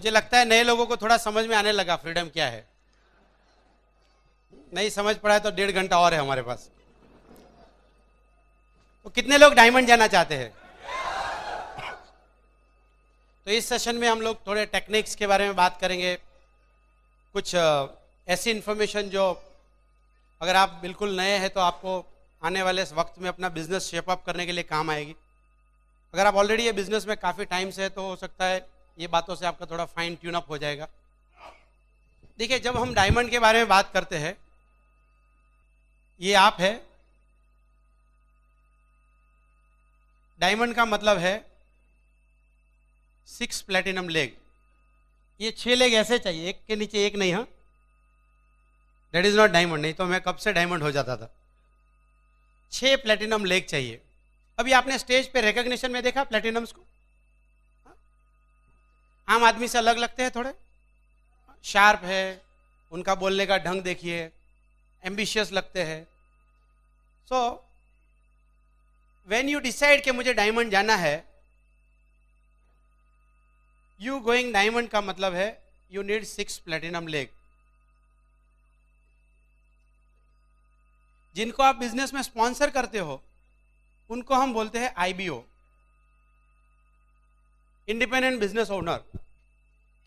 मुझे लगता है नए लोगों को थोड़ा समझ में आने लगा फ्रीडम क्या है। नहीं समझ पड़ा है तो 1.5 घंटा और है हमारे पास। तो कितने लोग डायमंड जाना चाहते हैं? तो इस सेशन में हम लोग थोड़े टेक्निक्स के बारे में बात करेंगे, कुछ ऐसी इंफॉर्मेशन जो अगर आप बिल्कुल नए हैं तो आपको आने वाले वक्त में अपना बिजनेस शेप अप करने के लिए काम आएगी। अगर आप ऑलरेडी ये बिजनेस में काफ़ी टाइम से है तो हो सकता है ये बातों से आपका थोड़ा फाइन ट्यून अप हो जाएगा। देखिए, जब हम डायमंड के बारे में बात करते हैं, ये आप है, डायमंड का मतलब है 6 प्लेटिनम लेग। ये 6 लेग ऐसे चाहिए, एक के नीचे एक नहीं। हाँ, दैट इज नॉट डायमंड, नहीं तो मैं कब से डायमंड हो जाता था। 6 प्लेटिनम लेग चाहिए। अभी आपने स्टेज पे रिकॉग्निशन में देखा प्लेटिनम्स को? आम आदमी से अलग लगते हैं, थोड़े शार्प है, उनका बोलने का ढंग देखिए, एम्बिशियस लगते हैं। सो व्हेन यू डिसाइड कि मुझे डायमंड जाना है, यू गोइंग डायमंड का मतलब है यू नीड 6 प्लेटिनम लेग। जिनको आप बिजनेस में स्पॉन्सर करते हो उनको हम बोलते हैं IBO, इंडिपेंडेंट बिजनेस ओनर।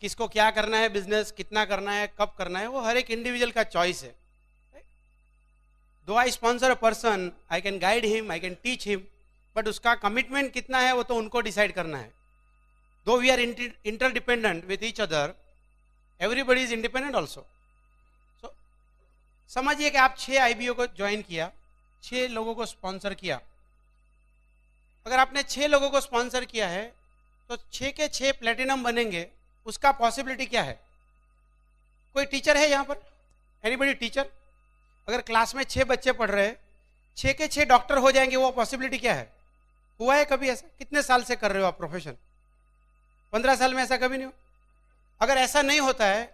किसको क्या करना है बिजनेस, कितना करना है, कब करना है, वो हर एक इंडिविजुअल का चॉइस है। Though I sponsor a person, I can guide him, I can teach him, but उसका कमिटमेंट कितना है वो तो उनको डिसाइड करना है। Though we are interdependent with each other, everybody is independent also. So समझिए कि आप 6 IBO को ज्वाइन किया, 6 लोगों को स्पॉन्सर किया। अगर आपने 6 लोगों को स्पॉन्सर किया है तो 6 के 6 प्लेटिनम बनेंगे, उसका पॉसिबिलिटी क्या है? कोई टीचर है यहाँ पर? Anybody teacher? अगर क्लास में 6 बच्चे पढ़ रहे हैं, 6 के 6 डॉक्टर हो जाएंगे, वो पॉसिबिलिटी क्या है? हुआ है कभी ऐसा? कितने साल से कर रहे हो आप प्रोफेशन? 15 साल में ऐसा कभी नहीं हो? अगर ऐसा नहीं होता है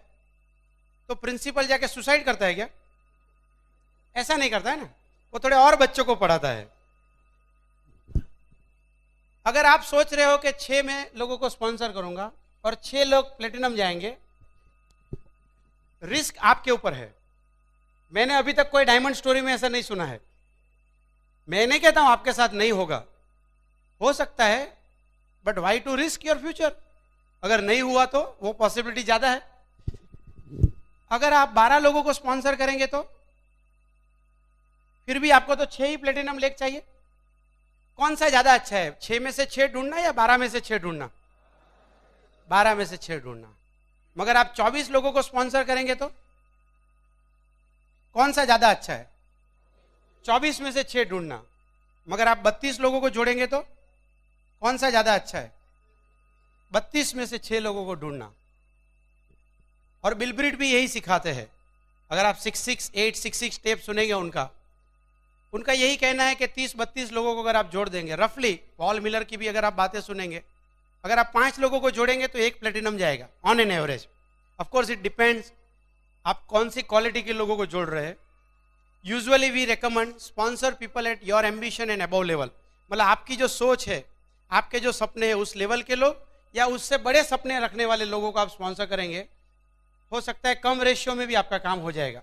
तो प्रिंसिपल जाके सुसाइड करता है क्या? ऐसा नहीं करता है ना, वो थोड़े और बच्चों को पढ़ाता है। अगर आप सोच रहे हो कि 6 में लोगों को स्पॉन्सर करूंगा और 6 लोग प्लेटिनम जाएंगे, रिस्क आपके ऊपर है। मैंने अभी तक कोई डायमंड स्टोरी में ऐसा नहीं सुना है। मैं नहीं कहता हूं आपके साथ नहीं होगा, हो सकता है, but why to risk your future? अगर नहीं हुआ तो वो पॉसिबिलिटी ज्यादा है। अगर आप 12 लोगों को स्पॉन्सर करेंगे तो फिर भी आपको तो 6 ही प्लेटिनम लेग चाहिए। कौन सा ज्यादा अच्छा है, 6 में से 6 ढूंढना या 12 में से 6 ढूंढना? 12 में से 6 ढूंढना। मगर आप 24 लोगों को स्पॉन्सर करेंगे तो कौन सा ज्यादा अच्छा है? 24 में से 6 ढूंढना। मगर आप 32 लोगों को जोड़ेंगे तो कौन सा ज्यादा अच्छा है? 32 में से 6 लोगों को ढूंढना। और बिल ब्रीट भी यही सिखाते हैं। अगर आप 66866 स्टेप सुनेंगे उनका यही कहना है कि 30-32 लोगों को अगर आप जोड़ देंगे, रफली पॉल मिलर की भी अगर आप बातें सुनेंगे, अगर आप 5 लोगों को जोड़ेंगे तो 1 प्लेटिनम जाएगा on an average. Of course it depends आप कौन सी क्वालिटी के लोगों को जोड़ रहे हैं। Usually we recommend sponsor people at your ambition and above level. मतलब आपकी जो सोच है, आपके जो सपने हैं, उस लेवल के लोग या उससे बड़े सपने रखने वाले लोगों को आप स्पॉन्सर करेंगे, हो सकता है कम रेशियो में भी आपका काम हो जाएगा।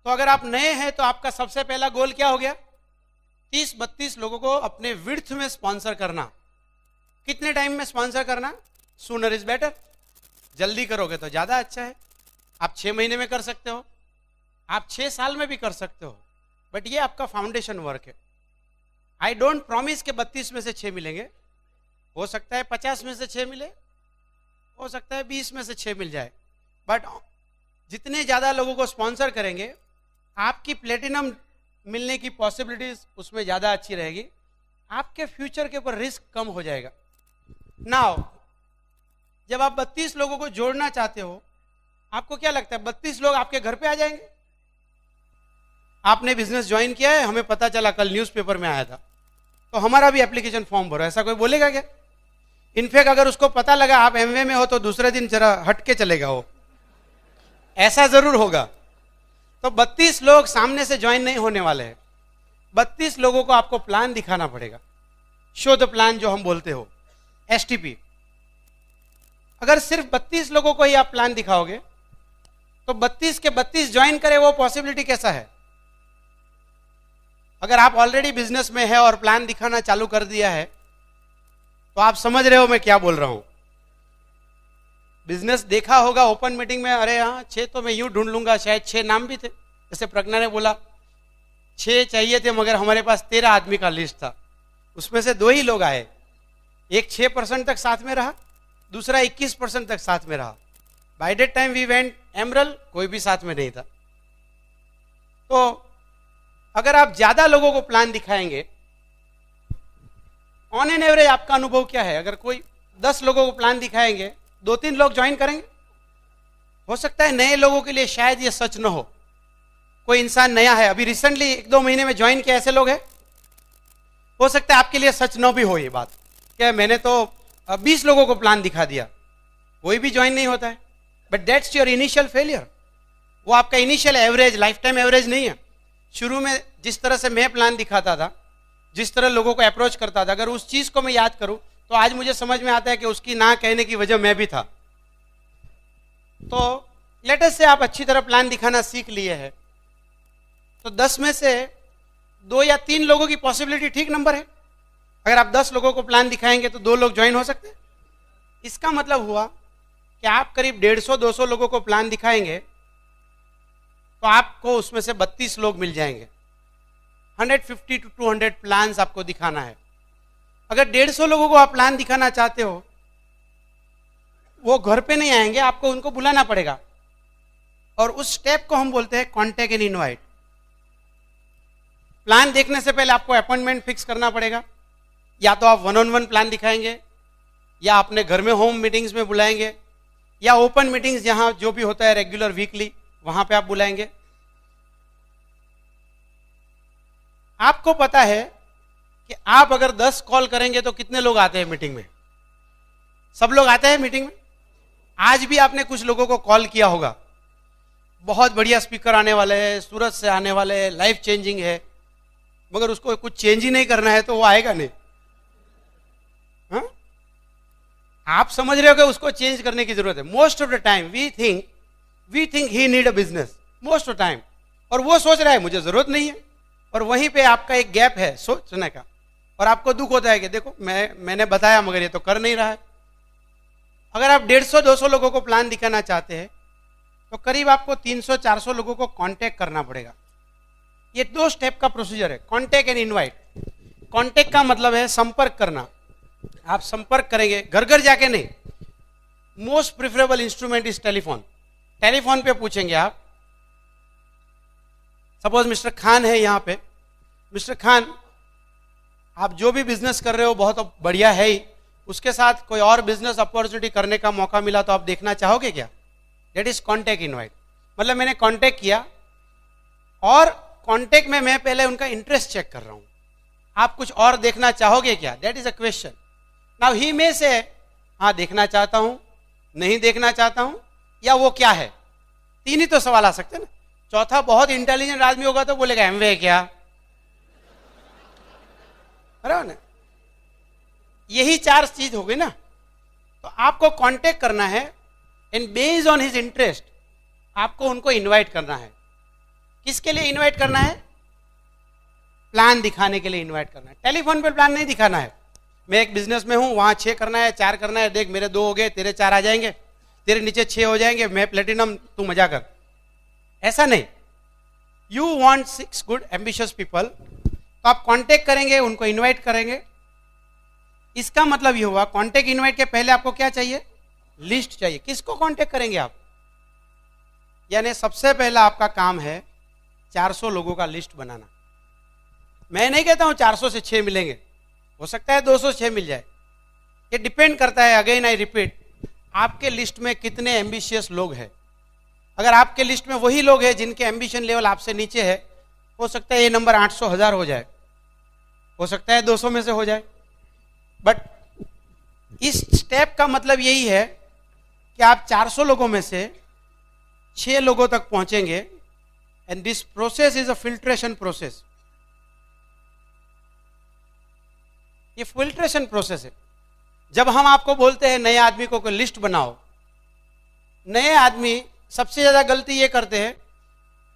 तो अगर आप नए हैं तो आपका सबसे पहला गोल क्या हो गया? 30-32 लोगों को अपने विड्थ में स्पॉन्सर करना। कितने टाइम में स्पॉन्सर करना? Sooner is better. जल्दी करोगे तो ज्यादा अच्छा है। आप 6 महीने में कर सकते हो, आप 6 साल में भी कर सकते हो, बट ये आपका फाउंडेशन वर्क है। आई डोंट प्रॉमिस कि 32 में से 6 मिलेंगे। हो सकता है 50 में से 6 मिले, हो सकता है 20 में से 6 मिल जाए, बट जितने ज्यादा लोगों को स्पॉन्सर करेंगे आपकी प्लेटिनम मिलने की पॉसिबिलिटीज उसमें ज्यादा अच्छी रहेगी। आपके फ्यूचर के ऊपर रिस्क कम हो जाएगा। नाउ जब आप 32 लोगों को जोड़ना चाहते हो, आपको क्या लगता है 32 लोग आपके घर पे आ जाएंगे? आपने बिजनेस ज्वाइन किया है, हमें पता चला, कल न्यूज़पेपर में आया था, तो हमारा भी एप्लीकेशन फॉर्म भरो, ऐसा कोई बोलेगा क्या? इनफैक्ट अगर उसको पता लगा आप एमवे में हो तो दूसरे दिन जरा हट के चलेगा वो, ऐसा जरूर होगा। तो 32 लोग सामने से ज्वाइन नहीं होने वाले हैं। 32 लोगों को आपको प्लान दिखाना पड़ेगा, शो द प्लान जो हम बोलते हो, STP। अगर सिर्फ 32 लोगों को ही आप प्लान दिखाओगे तो 32 के 32 ज्वाइन करें, वो पॉसिबिलिटी कैसा है? अगर आप ऑलरेडी बिजनेस में है और प्लान दिखाना चालू कर दिया है तो आप समझ रहे हो मैं क्या बोल रहा हूं। बिजनेस देखा होगा ओपन मीटिंग में, अरे हाँ 6 तो मैं यूं ढूंढ लूंगा, शायद 6 नाम भी थे, जैसे प्रज्ञा ने बोला 6 चाहिए थे मगर हमारे पास 13 आदमी का लिस्ट था, उसमें से 2 ही लोग आए। एक 6% तक साथ में रहा, दूसरा 21% तक साथ में रहा। By that time we went emerald, कोई भी साथ में नहीं था। तो अगर आप ज्यादा लोगों को प्लान दिखाएंगे, ऑन एन एवरेज आपका अनुभव क्या है? अगर कोई 10 लोगों को प्लान दिखाएंगे, 2-3 लोग ज्वाइन करेंगे। हो सकता है नए लोगों के लिए शायद ये सच न हो, कोई इंसान नया है अभी रिसेंटली 1-2 महीने में ज्वाइन किया, ऐसे लोग हैं। हो सकता है आपके लिए सच न भी हो ये बात, क्या मैंने तो 20 लोगों को प्लान दिखा दिया, कोई भी ज्वाइन नहीं होता है। But that's your initial failure. वो आपका initial average, life time average नहीं है। शुरू में जिस तरह से मैं प्लान दिखाता था, जिस तरह लोगों को अप्रोच करता था, अगर उस चीज को मैं याद करूं तो आज मुझे समझ में आता है कि उसकी ना कहने की वजह मैं भी था। तो लेटेस्ट से आप अच्छी तरह प्लान दिखाना सीख लिए हैं, तो 10 में से 2 या 3 लोगों की पॉसिबिलिटी ठीक नंबर है। अगर आप 10 लोगों को प्लान दिखाएंगे तो 2 लोग ज्वाइन हो सकते हैं। इसका मतलब हुआ कि आप करीब 150-200 लोगों को प्लान दिखाएंगे तो आपको उसमें से 32 लोग मिल जाएंगे। 150 to 200 प्लान्स आपको दिखाना है। अगर 150 लोगों को आप प्लान दिखाना चाहते हो, वो घर पे नहीं आएंगे, आपको उनको बुलाना पड़ेगा, और उस स्टेप को हम बोलते हैं कॉन्टेक्ट एंड इनवाइट। प्लान देखने से पहले आपको अपॉइंटमेंट फिक्स करना पड़ेगा। या तो आप 1-on-1 प्लान दिखाएंगे, या अपने घर में होम मीटिंग्स में बुलाएंगे, या ओपन मीटिंग्स जहां जो भी होता है रेगुलर वीकली, वहां पे आप बुलाएंगे। आपको पता है कि आप अगर 10 कॉल करेंगे तो कितने लोग आते हैं मीटिंग में? सब लोग आते हैं मीटिंग में। आज भी आपने कुछ लोगों को कॉल किया होगा, बहुत बढ़िया स्पीकर आने वाले हैं, सूरत से आने वाले हैं, लाइफ चेंजिंग है, मगर उसको कुछ चेंज ही नहीं करना है तो वो आएगा नहीं। हा? आप समझ रहे हो कि उसको चेंज करने की जरूरत है। Most of the time we think he need a business, most of time, और वो सोच रहा है मुझे जरूरत नहीं है, और वहीं पे आपका एक गैप है सोचने का, और आपको दुख होता है कि देखो मैंने बताया मगर ये तो कर नहीं रहा है। अगर आप 150-200 लोगों को प्लान दिखाना चाहते हैं तो करीब आपको 300-400 लोगों को कांटेक्ट करना पड़ेगा। ये 2 स्टेप का प्रोसीजर है, कांटेक्ट एंड इनवाइट। कांटेक्ट का मतलब है संपर्क करना। आप संपर्क करेंगे, घर घर जाके नहीं। Most preferable instrument is telephone. Telephone पे पूछेंगे आप, सपोज मिस्टर खान है यहाँ पे, मिस्टर खान आप जो भी बिजनेस कर रहे हो बहुत बढ़िया है ही, उसके साथ कोई और बिजनेस अपॉर्चुनिटी करने का मौका मिला तो आप देखना चाहोगे क्या? That is contact invite. मतलब मैंने कॉन्टेक्ट किया, और कॉन्टेक्ट में मैं पहले उनका इंटरेस्ट चेक कर रहा हूं, आप कुछ और देखना चाहोगे क्या? That is a question. Now he में से हाँ देखना चाहता हूं, नहीं देखना चाहता हूं, या वो क्या है। 3 ही तो सवाल आ सकते हैं ना। चौथा बहुत इंटेलिजेंट आदमी होगा तो बोलेगा एमवे क्या, बराबर ना? यही 4 चीज हो गई ना। तो आपको कांटेक्ट करना है, and based on his interest आपको उनको इनवाइट करना है। किसके लिए इनवाइट करना है? प्लान दिखाने के लिए इनवाइट करना है। टेलीफोन पर प्लान नहीं दिखाना है। मैं एक बिजनेस में हूं, वहां 6 करना है, 4 करना है, देख मेरे 2 हो गए, तेरे 4 आ जाएंगे, तेरे नीचे 6 हो जाएंगे, मैं प्लेटिनम, तू मजा कर। ऐसा नहीं। You want 6 good ambitious people, तो आप कांटेक्ट करेंगे, उनको इनवाइट करेंगे। इसका मतलब ये हुआ कांटेक्ट इनवाइट के पहले आपको क्या चाहिए? लिस्ट चाहिए। किसको कांटेक्ट करेंगे आप? यानी सबसे पहला आपका काम है 400 लोगों का लिस्ट बनाना। मैं नहीं कहता हूं 400 से 6 मिलेंगे, हो सकता है 200 से 6 मिल जाए। ये डिपेंड करता है, अगेन आई रिपीट, आपके लिस्ट में कितने एम्बिशियस लोग हैं। अगर आपके लिस्ट में वही लोग हैं जिनके एम्बिशन लेवल आपसे नीचे है, हो सकता है ये नंबर 800-1000 हो जाए, हो सकता है 200 में से हो जाए। बट इस स्टेप का मतलब यही है कि आप 400 लोगों में से 6 लोगों तक पहुंचेंगे, and this process is a filtration process. ये फिल्ट्रेशन प्रोसेस है। जब हम आपको बोलते हैं नए आदमी को कोई लिस्ट बनाओ, नए आदमी सबसे ज्यादा गलती ये करते हैं,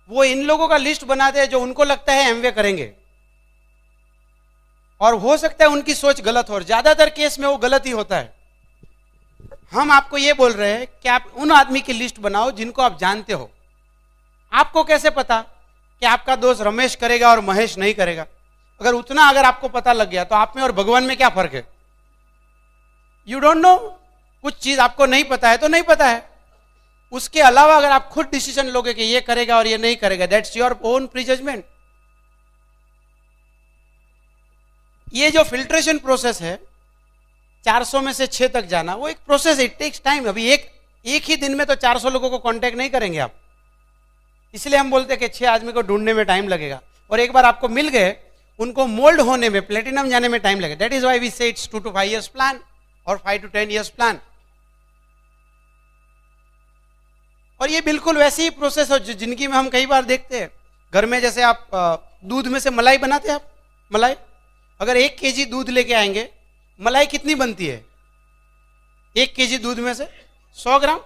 वो इन लोगों का लिस्ट बनाते हैं जो उनको लगता है एमवे करेंगे, और हो सकता है उनकी सोच गलत हो, और ज्यादातर केस में वो गलत ही होता है। हम आपको ये बोल रहे हैं कि आप उन आदमी की लिस्ट बनाओ जिनको आप जानते हो। आपको कैसे पता कि आपका दोस्त रमेश करेगा और महेश नहीं करेगा? अगर आपको पता लग गया तो आप में और भगवान में क्या फर्क है? You don't know. कुछ चीज आपको नहीं पता है तो नहीं पता है। उसके अलावा अगर आप खुद डिसीजन लोगे कि ये करेगा और ये नहीं करेगा, दैट्स योर ओन प्रीजजमेंट। ये जो फिल्ट्रेशन प्रोसेस है, 400 में से 6 तक जाना, वो एक प्रोसेस है, इट टेक्स टाइम। अभी एक ही दिन में तो 400 लोगों को कांटेक्ट नहीं करेंगे आप, इसलिए हम बोलते हैं कि 6 आदमी को ढूंढने में टाइम लगेगा, और एक बार आपको मिल गए, उनको मोल्ड होने में, प्लेटिनम जाने में टाइम लगेगा। दैट इज व्हाई वी से इट्स 2 to 5 years प्लान और 5 to 10 years प्लान। और ये बिल्कुल वैसी ही प्रोसेस हो जिंदगी में हम कई बार देखते हैं। घर में जैसे आप दूध में से मलाई बनाते हैं, आप मलाई, अगर 1 kg दूध लेके आएंगे, मलाई कितनी बनती है? 1 kg दूध में से 100 ग्राम।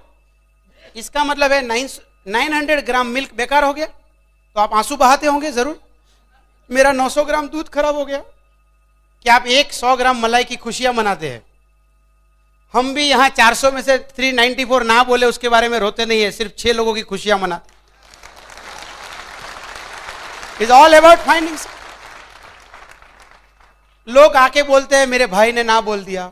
इसका मतलब है 900 ग्राम मिल्क बेकार हो गया, तो आप आंसू बहाते होंगे जरूर, मेरा 900 ग्राम दूध खराब हो गया। क्या आप 100 ग्राम मलाई की खुशियां मनाते हैं? हम भी यहां 400 में से 394 ना बोले उसके बारे में रोते नहीं है, सिर्फ 6 लोगों की खुशियां मनाते। Is all about findings. लोग आके बोलते हैं मेरे भाई ने ना बोल दिया,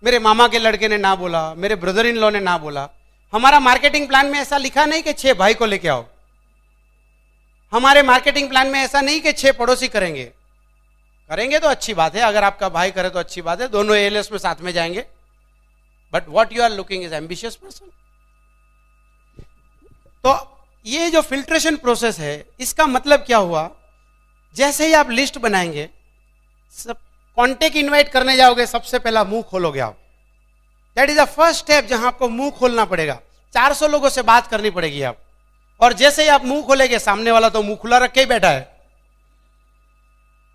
मेरे मामा के लड़के ने ना बोला, मेरे ब्रदर इन लॉ ने ना बोला। हमारा मार्केटिंग प्लान में ऐसा लिखा नहीं कि 6 भाई को लेके आओ। हमारे मार्केटिंग प्लान में ऐसा नहीं कि 6 पड़ोसी करेंगे। करेंगे तो अच्छी बात है, अगर आपका भाई करे तो अच्छी बात है, दोनों एएलएस में साथ में जाएंगे। But what you are looking is ambitious person. तो ये जो फिल्ट्रेशन प्रोसेस है, इसका मतलब क्या हुआ? जैसे ही आप लिस्ट बनाएंगे, सब कॉन्टेक्ट इनवाइट करने जाओगे, सबसे पहला मुंह खोलोगे आप। That is the first step, जहां आपको मुंह खोलना पड़ेगा। 400 लोगों से बात करनी पड़ेगी आप, और जैसे ही आप मुंह खोलेंगे, सामने वाला तो मुंह खुला रख के ही बैठा है,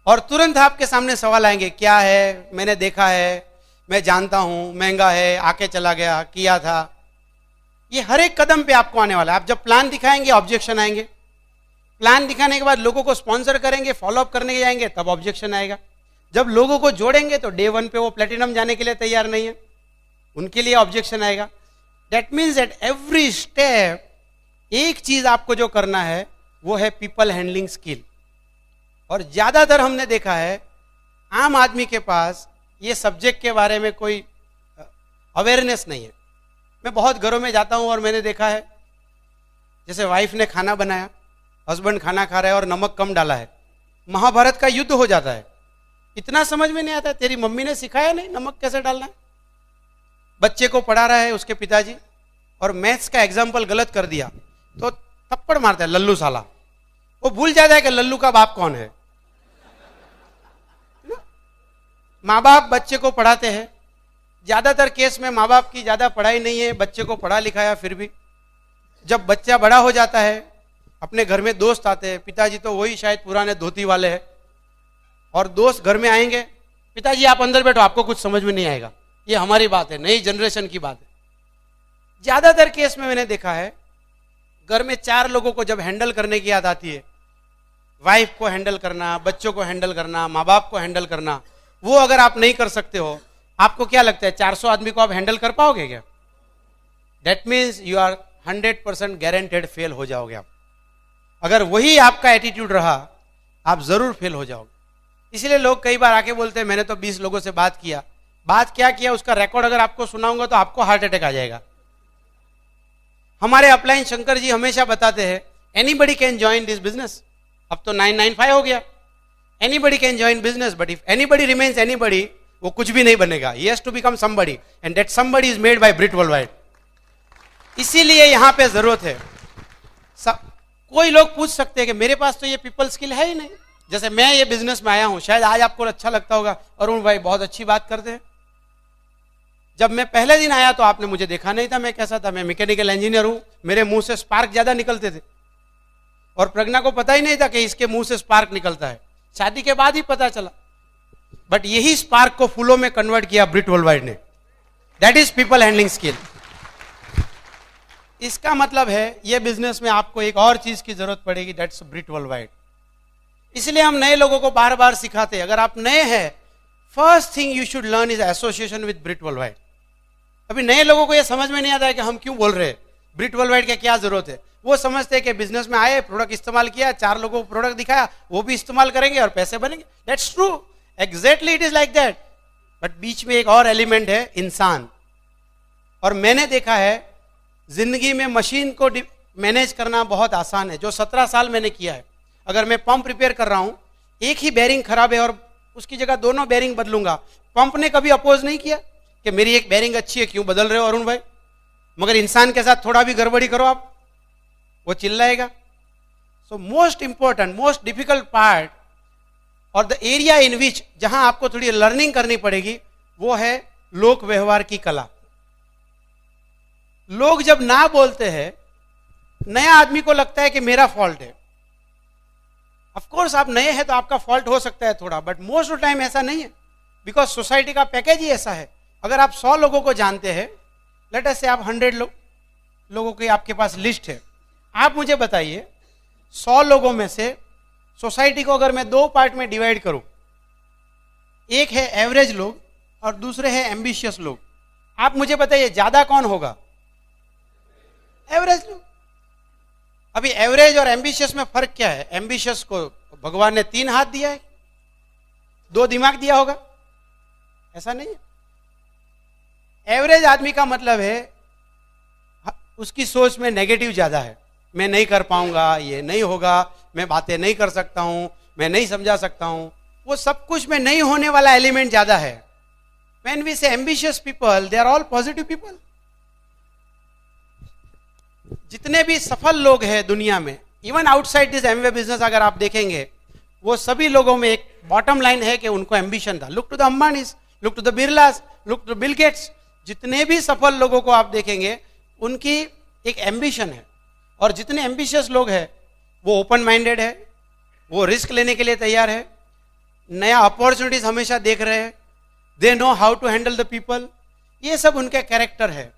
और तुरंत आपके सामने सवाल आएंगे, क्या है, मैंने देखा है, मैं जानता हूं, महंगा है, आके चला गया, किया था। ये हर एक कदम पे आपको आने वाला है। आप जब प्लान दिखाएंगे, ऑब्जेक्शन आएंगे। प्लान दिखाने के बाद लोगों को स्पॉन्सर करेंगे, फॉलोअप करने जाएंगे, तब ऑब्जेक्शन आएगा। जब लोगों को जोड़ेंगे तो डे 1 पे वो प्लेटिनम जाने के लिए तैयार नहीं है, उनके लिए ऑब्जेक्शन आएगा। That means at every step एक चीज आपको जो करना है वो है पीपल हैंडलिंग स्किल। और ज्यादातर हमने देखा है आम आदमी के पास ये सब्जेक्ट के बारे में कोई अवेयरनेस नहीं है। मैं बहुत घरों में जाता हूं और मैंने देखा है, जैसे वाइफ ने खाना बनाया, हस्बैंड खाना खा रहा है और नमक कम डाला है, महाभारत का युद्ध हो जाता है। इतना समझ में नहीं आता, तेरी मम्मी ने सिखाया नहीं नमक कैसे डालना है। बच्चे को पढ़ा रहा है उसके पिताजी, और मैथ्स का एग्जाम्पल गलत कर दिया तो थप्पड़ मारता है, लल्लू साला। वो भूल जाता है कि लल्लू का बाप कौन है। माँ बाप बच्चे को पढ़ाते हैं, ज्यादातर केस में माँ बाप की ज्यादा पढ़ाई नहीं है, बच्चे को पढ़ा लिखाया, फिर भी जब बच्चा बड़ा हो जाता है, अपने घर में दोस्त आते हैं, पिताजी तो वही शायद पुराने धोती वाले हैं, और दोस्त घर में आएंगे, पिताजी आप अंदर बैठो, आपको कुछ समझ में नहीं आएगा। ये हमारी बात है, नई जनरेशन की बात है। ज्यादातर केस में मैंने देखा है, घर में 4 लोगों को जब हैंडल करने की याद आती है, वाइफ को हैंडल करना, बच्चों को हैंडल करना, माँ बाप को हैंडल करना, वो अगर आप नहीं कर सकते हो, आपको क्या लगता है 400 आदमी को आप हैंडल कर पाओगे क्या? That means you are 100% guaranteed fail हो जाओगे आप। अगर वही आपका एटीट्यूड रहा, आप जरूर फेल हो जाओगे। इसलिए लोग कई बार आके बोलते हैं मैंने तो 20 लोगों से बात किया। बात क्या किया उसका रिकॉर्ड अगर आपको सुनाऊंगा तो आपको हार्ट अटैक आ जाएगा। हमारे अपलाइन शंकर जी हमेशा बताते हैं anybody can join this business. अब तो 995 हो गया, anybody can join business, but if anybody remains anybody, वो कुछ भी नहीं बनेगा। He has to become somebody, and that somebody is made by Britt worldwide. इसीलिए यहां पे जरूरत है। कोई लोग पूछ सकते हैं कि मेरे पास तो ये पीपल स्किल है ही नहीं। जैसे मैं ये बिजनेस में आया हूं, शायद आज आपको अच्छा लगता होगा, अरुण भाई बहुत अच्छी बात करते हैं। जब मैं पहले दिन आया तो आपने मुझे देखा नहीं था मैं कैसा था। मैं मैकेनिकल इंजीनियर हूं, मेरे मुंह से स्पार्क ज्यादा निकलते थे, और प्रज्ञा को पता ही नहीं था कि इसके मुंह से स्पार्क निकलता है। शादी के बाद ही पता चला। बट यही स्पार्क को फूलों में कन्वर्ट किया ब्रिट वर्ल्डवाइड ने। That is people handling skill. इसका मतलब है ये बिजनेस में आपको एक और चीज की जरूरत पड़ेगी, दैट्स ब्रिट वर्ल्डवाइड। इसलिए हम नए लोगों को बार बार सिखाते हैं, अगर आप नए हैं first thing you should learn is association with Britt worldwide. अभी नए लोगों को ये समझ में नहीं आता है कि हम क्यों बोल रहे हैं ब्रिट वर्ल्डवाइड की क्या जरूरत है। वो समझते हैं कि बिजनेस में आए, प्रोडक्ट इस्तेमाल किया, 4 लोगों को प्रोडक्ट दिखाया, वो भी इस्तेमाल करेंगे और पैसे बनेंगे। That's true, exactly it is like that. But बीच में एक और एलिमेंट है, इंसान। और मैंने देखा है जिंदगी में मशीन को मैनेज करना बहुत आसान है, जो 17 साल मैंने किया है। अगर मैं पंप रिपेयर कर रहा हूं, एक ही बेरिंग खराब है और उसकी जगह दोनों बेरिंग बदलूंगा, पंप ने कभी अपोज नहीं किया कि मेरी एक बेरिंग अच्छी है, क्यों बदल रहे हो अरुण भाई। मगर इंसान के साथ थोड़ा भी गड़बड़ी करो आप, वो चिल्लाएगा। So most important, most difficult part और द एरिया इन विच जहां आपको थोड़ी लर्निंग करनी पड़ेगी वो है लोक व्यवहार की कला। लोग जब ना बोलते हैं, नया आदमी को लगता है कि मेरा फॉल्ट है। ऑफ कोर्स आप नए हैं तो आपका फॉल्ट हो सकता है थोड़ा, बट मोस्ट ऑफ टाइम ऐसा नहीं है, बिकॉज सोसाइटी का पैकेज ही ऐसा है। अगर आप 100 लोगों को जानते हैं, लेट अस से आप 100 लोगों की आपके पास लिस्ट है, आप मुझे बताइए 100 लोगों में से सोसाइटी को अगर मैं 2 पार्ट में डिवाइड करूं, एक है एवरेज लोग और दूसरे है एम्बिशियस लोग, आप मुझे बताइए ज्यादा कौन होगा? एवरेज लोग। अभी एवरेज और एम्बिशियस में फर्क क्या है? एम्बिशियस को भगवान ने 3 हाथ दिया है, 2 दिमाग दिया होगा, ऐसा नहीं है। एवरेज आदमी का मतलब है उसकी सोच में नेगेटिव ज्यादा है, मैं नहीं कर पाऊंगा, ये नहीं होगा, मैं बातें नहीं कर सकता हूं, मैं नहीं समझा सकता हूं, वो सब कुछ में नहीं होने वाला एलिमेंट ज्यादा है। When we say ambitious people, they are all positive people. जितने भी सफल लोग हैं दुनिया में, even outside this Amway business अगर आप देखेंगे, वो सभी लोगों में एक बॉटम लाइन है कि उनको एम्बिशन था। Look to the Ambanis, look to the Birlas, look to Bill Gates, जितने भी सफल लोगों को आप देखेंगे उनकी एक एम्बिशन है। और जितने एम्बिशियस लोग हैं वो ओपन माइंडेड है, वो रिस्क लेने के लिए तैयार है, नया अपॉर्चुनिटीज हमेशा देख रहे हैं, they know how to handle the people, ये सब उनके कैरेक्टर है।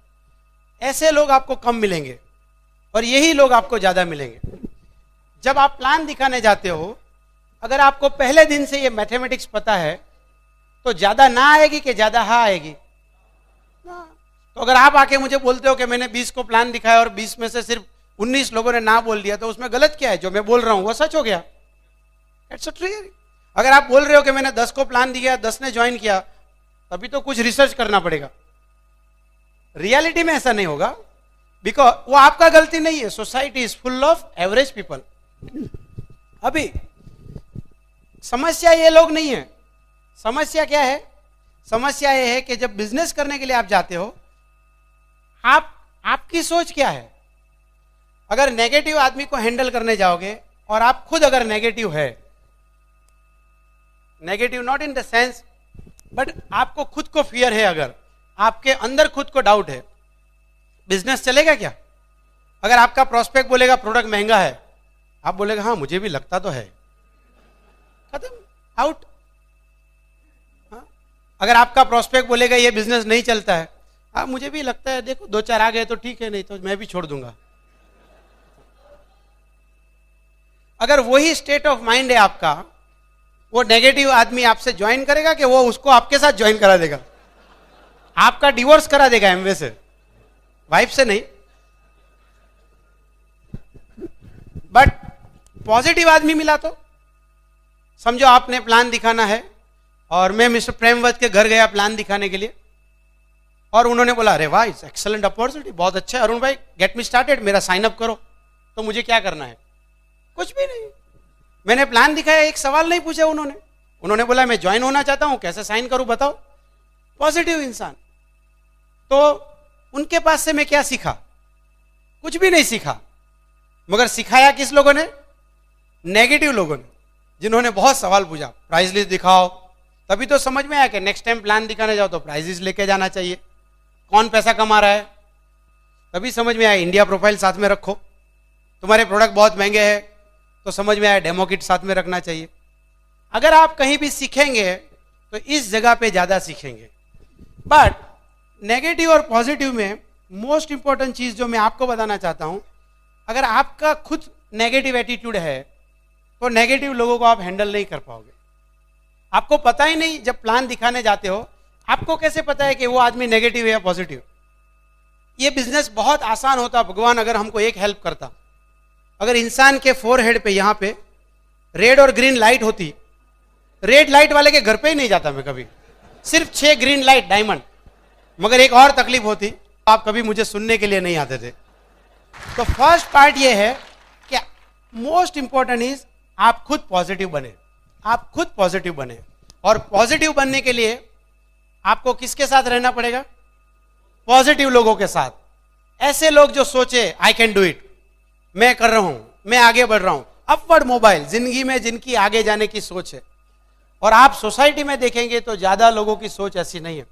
ऐसे लोग आपको कम मिलेंगे और यही लोग आपको ज्यादा मिलेंगे। जब आप प्लान दिखाने जाते हो, अगर आपको पहले दिन से ये मैथमेटिक्स पता है तो ज्यादा ना आएगी कि ज्यादा हाँ आएगी? तो अगर आप आके मुझे बोलते हो कि मैंने 20 को प्लान दिखाया और 20 में से सिर्फ 19 लोगों ने ना बोल दिया, तो उसमें गलत क्या है? जो मैं बोल रहा हूं वो सच हो गया। It's a true. अगर आप बोल रहे हो कि मैंने 10 को प्लान दिया, 10 ने ज्वाइन किया, तभी तो कुछ रिसर्च करना पड़ेगा। रियलिटी में ऐसा नहीं होगा, बिकॉज वो आपका गलती नहीं है, society is full of average people. अभी समस्या ये लोग नहीं है, समस्या क्या है? समस्या ये है कि जब बिजनेस करने के लिए आप जाते हो, आपकी सोच क्या है? अगर नेगेटिव आदमी को हैंडल करने जाओगे और आप खुद अगर नेगेटिव है, negative not in the sense but आपको खुद को फियर है, अगर आपके अंदर खुद को डाउट है, बिजनेस चलेगा क्या? अगर आपका प्रोस्पेक्ट बोलेगा प्रोडक्ट महंगा है, आप बोलेगा हाँ मुझे भी लगता तो है, खत्म, आउट। हाँ? अगर आपका प्रोस्पेक्ट बोलेगा ये बिजनेस नहीं चलता है, हाँ मुझे भी लगता है, देखो 2-4 आ गए तो ठीक है, नहीं तो मैं भी छोड़ दूंगा। अगर वही स्टेट ऑफ माइंड है आपका, वो नेगेटिव आदमी आपसे ज्वाइन करेगा कि वो उसको आपके साथ ज्वाइन करा देगा? आपका डिवोर्स करा देगा एमवे से, वाइफ से नहीं। बट पॉजिटिव आदमी मिला तो समझो आपने प्लान दिखाना है और मैं मिस्टर प्रेमवत के घर गया प्लान दिखाने के लिए, और उन्होंने बोला अरे वाह इट्स एक्सीलेंट अपॉर्चुनिटी, बहुत अच्छा है अरुण भाई, गेट मी स्टार्टेड, मेरा साइन अप करो। तो मुझे क्या करना है? कुछ भी नहीं। मैंने प्लान दिखाया, एक सवाल नहीं पूछा उन्होंने बोला मैं ज्वाइन होना चाहता हूं, कैसे साइन करूं बताओ। पॉजिटिव इंसान। तो उनके पास से मैं क्या सीखा? कुछ भी नहीं सीखा। मगर सिखाया किस लोगों ने? नेगेटिव लोगों ने, जिन्होंने बहुत सवाल पूछा, प्राइस लिस्ट दिखाओ। तभी तो समझ में आया कि नेक्स्ट टाइम प्लान दिखाने जाओ तो प्राइस लिस्ट लेके जाना चाहिए, कौन पैसा कमा रहा है। तभी समझ में आया इंडिया प्रोफाइल साथ में रखो, तुम्हारे प्रोडक्ट बहुत महंगे हैं तो समझ में आया डेमो किट साथ में रखना चाहिए। अगर आप कहीं भी सीखेंगे तो इस जगह पे ज्यादा सीखेंगे। बट नेगेटिव और पॉजिटिव में मोस्ट इंपॉर्टेंट चीज जो मैं आपको बताना चाहता हूं, अगर आपका खुद नेगेटिव एटीट्यूड है तो नेगेटिव लोगों को आप हैंडल नहीं कर पाओगे। आपको पता ही नहीं, जब प्लान दिखाने जाते हो आपको कैसे पता है कि वो आदमी नेगेटिव है या पॉजिटिव। ये बिजनेस बहुत आसान होता भगवान अगर हमको एक हेल्प करता। अगर इंसान के फोरहेड पे यहाँ पे रेड और ग्रीन लाइट होती, रेड लाइट वाले के घर पे ही नहीं जाता मैं कभी, सिर्फ 6 ग्रीन लाइट डायमंड। मगर एक और तकलीफ होती, आप कभी मुझे सुनने के लिए नहीं आते थे। तो फर्स्ट पार्ट ये है कि मोस्ट इंपॉर्टेंट इज आप खुद पॉजिटिव बने, आप खुद पॉजिटिव बने। और पॉजिटिव बनने के लिए आपको किसके साथ रहना पड़ेगा? पॉजिटिव लोगों के साथ। ऐसे लोग जो सोचे आई कैन डू इट, मैं कर रहा हूं, मैं आगे बढ़ रहा हूं, अपवर्ड मोबाइल, जिंदगी में जिनकी आगे जाने की सोच है। और आप सोसाइटी में देखेंगे तो ज्यादा लोगों की सोच ऐसी नहीं है।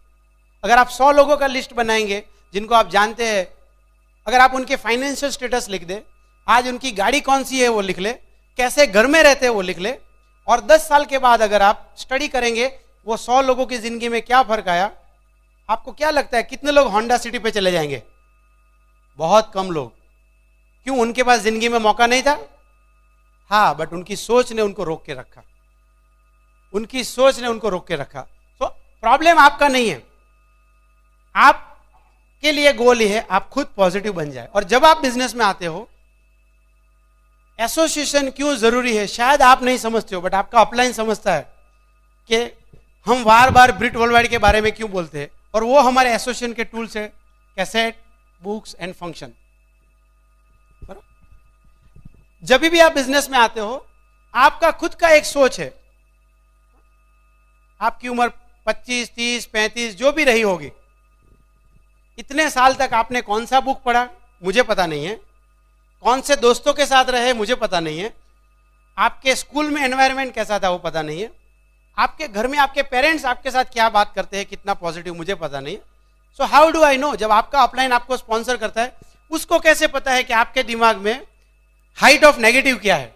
अगर आप 100 लोगों का लिस्ट बनाएंगे जिनको आप जानते हैं, अगर आप उनके फाइनेंशियल स्टेटस लिख दे, आज उनकी गाड़ी कौन सी है वो लिख ले, कैसे घर में रहते हैं वो लिख ले, और 10 साल के बाद अगर आप स्टडी करेंगे वो 100 लोगों की जिंदगी में क्या फर्क आया, आपको क्या लगता है कितने लोग होंडा सिटी पे चले जाएंगे? बहुत कम लोग। क्यों? उनके पास जिंदगी में मौका नहीं था? हाँ, बट उनकी सोच ने उनको रोक के रखा, उनकी सोच ने उनको रोक के रखा। तो प्रॉब्लम आपका नहीं है, आपके लिए गोल ही है आप खुद पॉजिटिव बन जाए। और जब आप बिजनेस में आते हो, एसोसिएशन क्यों जरूरी है शायद आप नहीं समझते हो, बट आपका अपलाइन समझता है कि हम बार बार ब्रिट वर्ल्डवाइड के बारे में क्यों बोलते हैं। और वो हमारे एसोसिएशन के टूल्स है, कैसेट, बुक्स एंड फंक्शन। जब भी आप बिजनेस में आते हो, आपका खुद का एक सोच है। आपकी उम्र 25, 30, 35 जो भी रही होगी, इतने साल तक आपने कौन सा बुक पढ़ा मुझे पता नहीं है, कौन से दोस्तों के साथ रहे मुझे पता नहीं है, आपके स्कूल में एनवायरनमेंट कैसा था वो पता नहीं है, आपके घर में आपके पेरेंट्स आपके साथ क्या बात करते हैं, कितना पॉजिटिव, मुझे पता नहीं है। So how do I know? जब आपका अपलाइन आपको स्पॉन्सर करता है, उसको कैसे पता है कि आपके दिमाग में हाइट ऑफ नेगेटिव क्या है?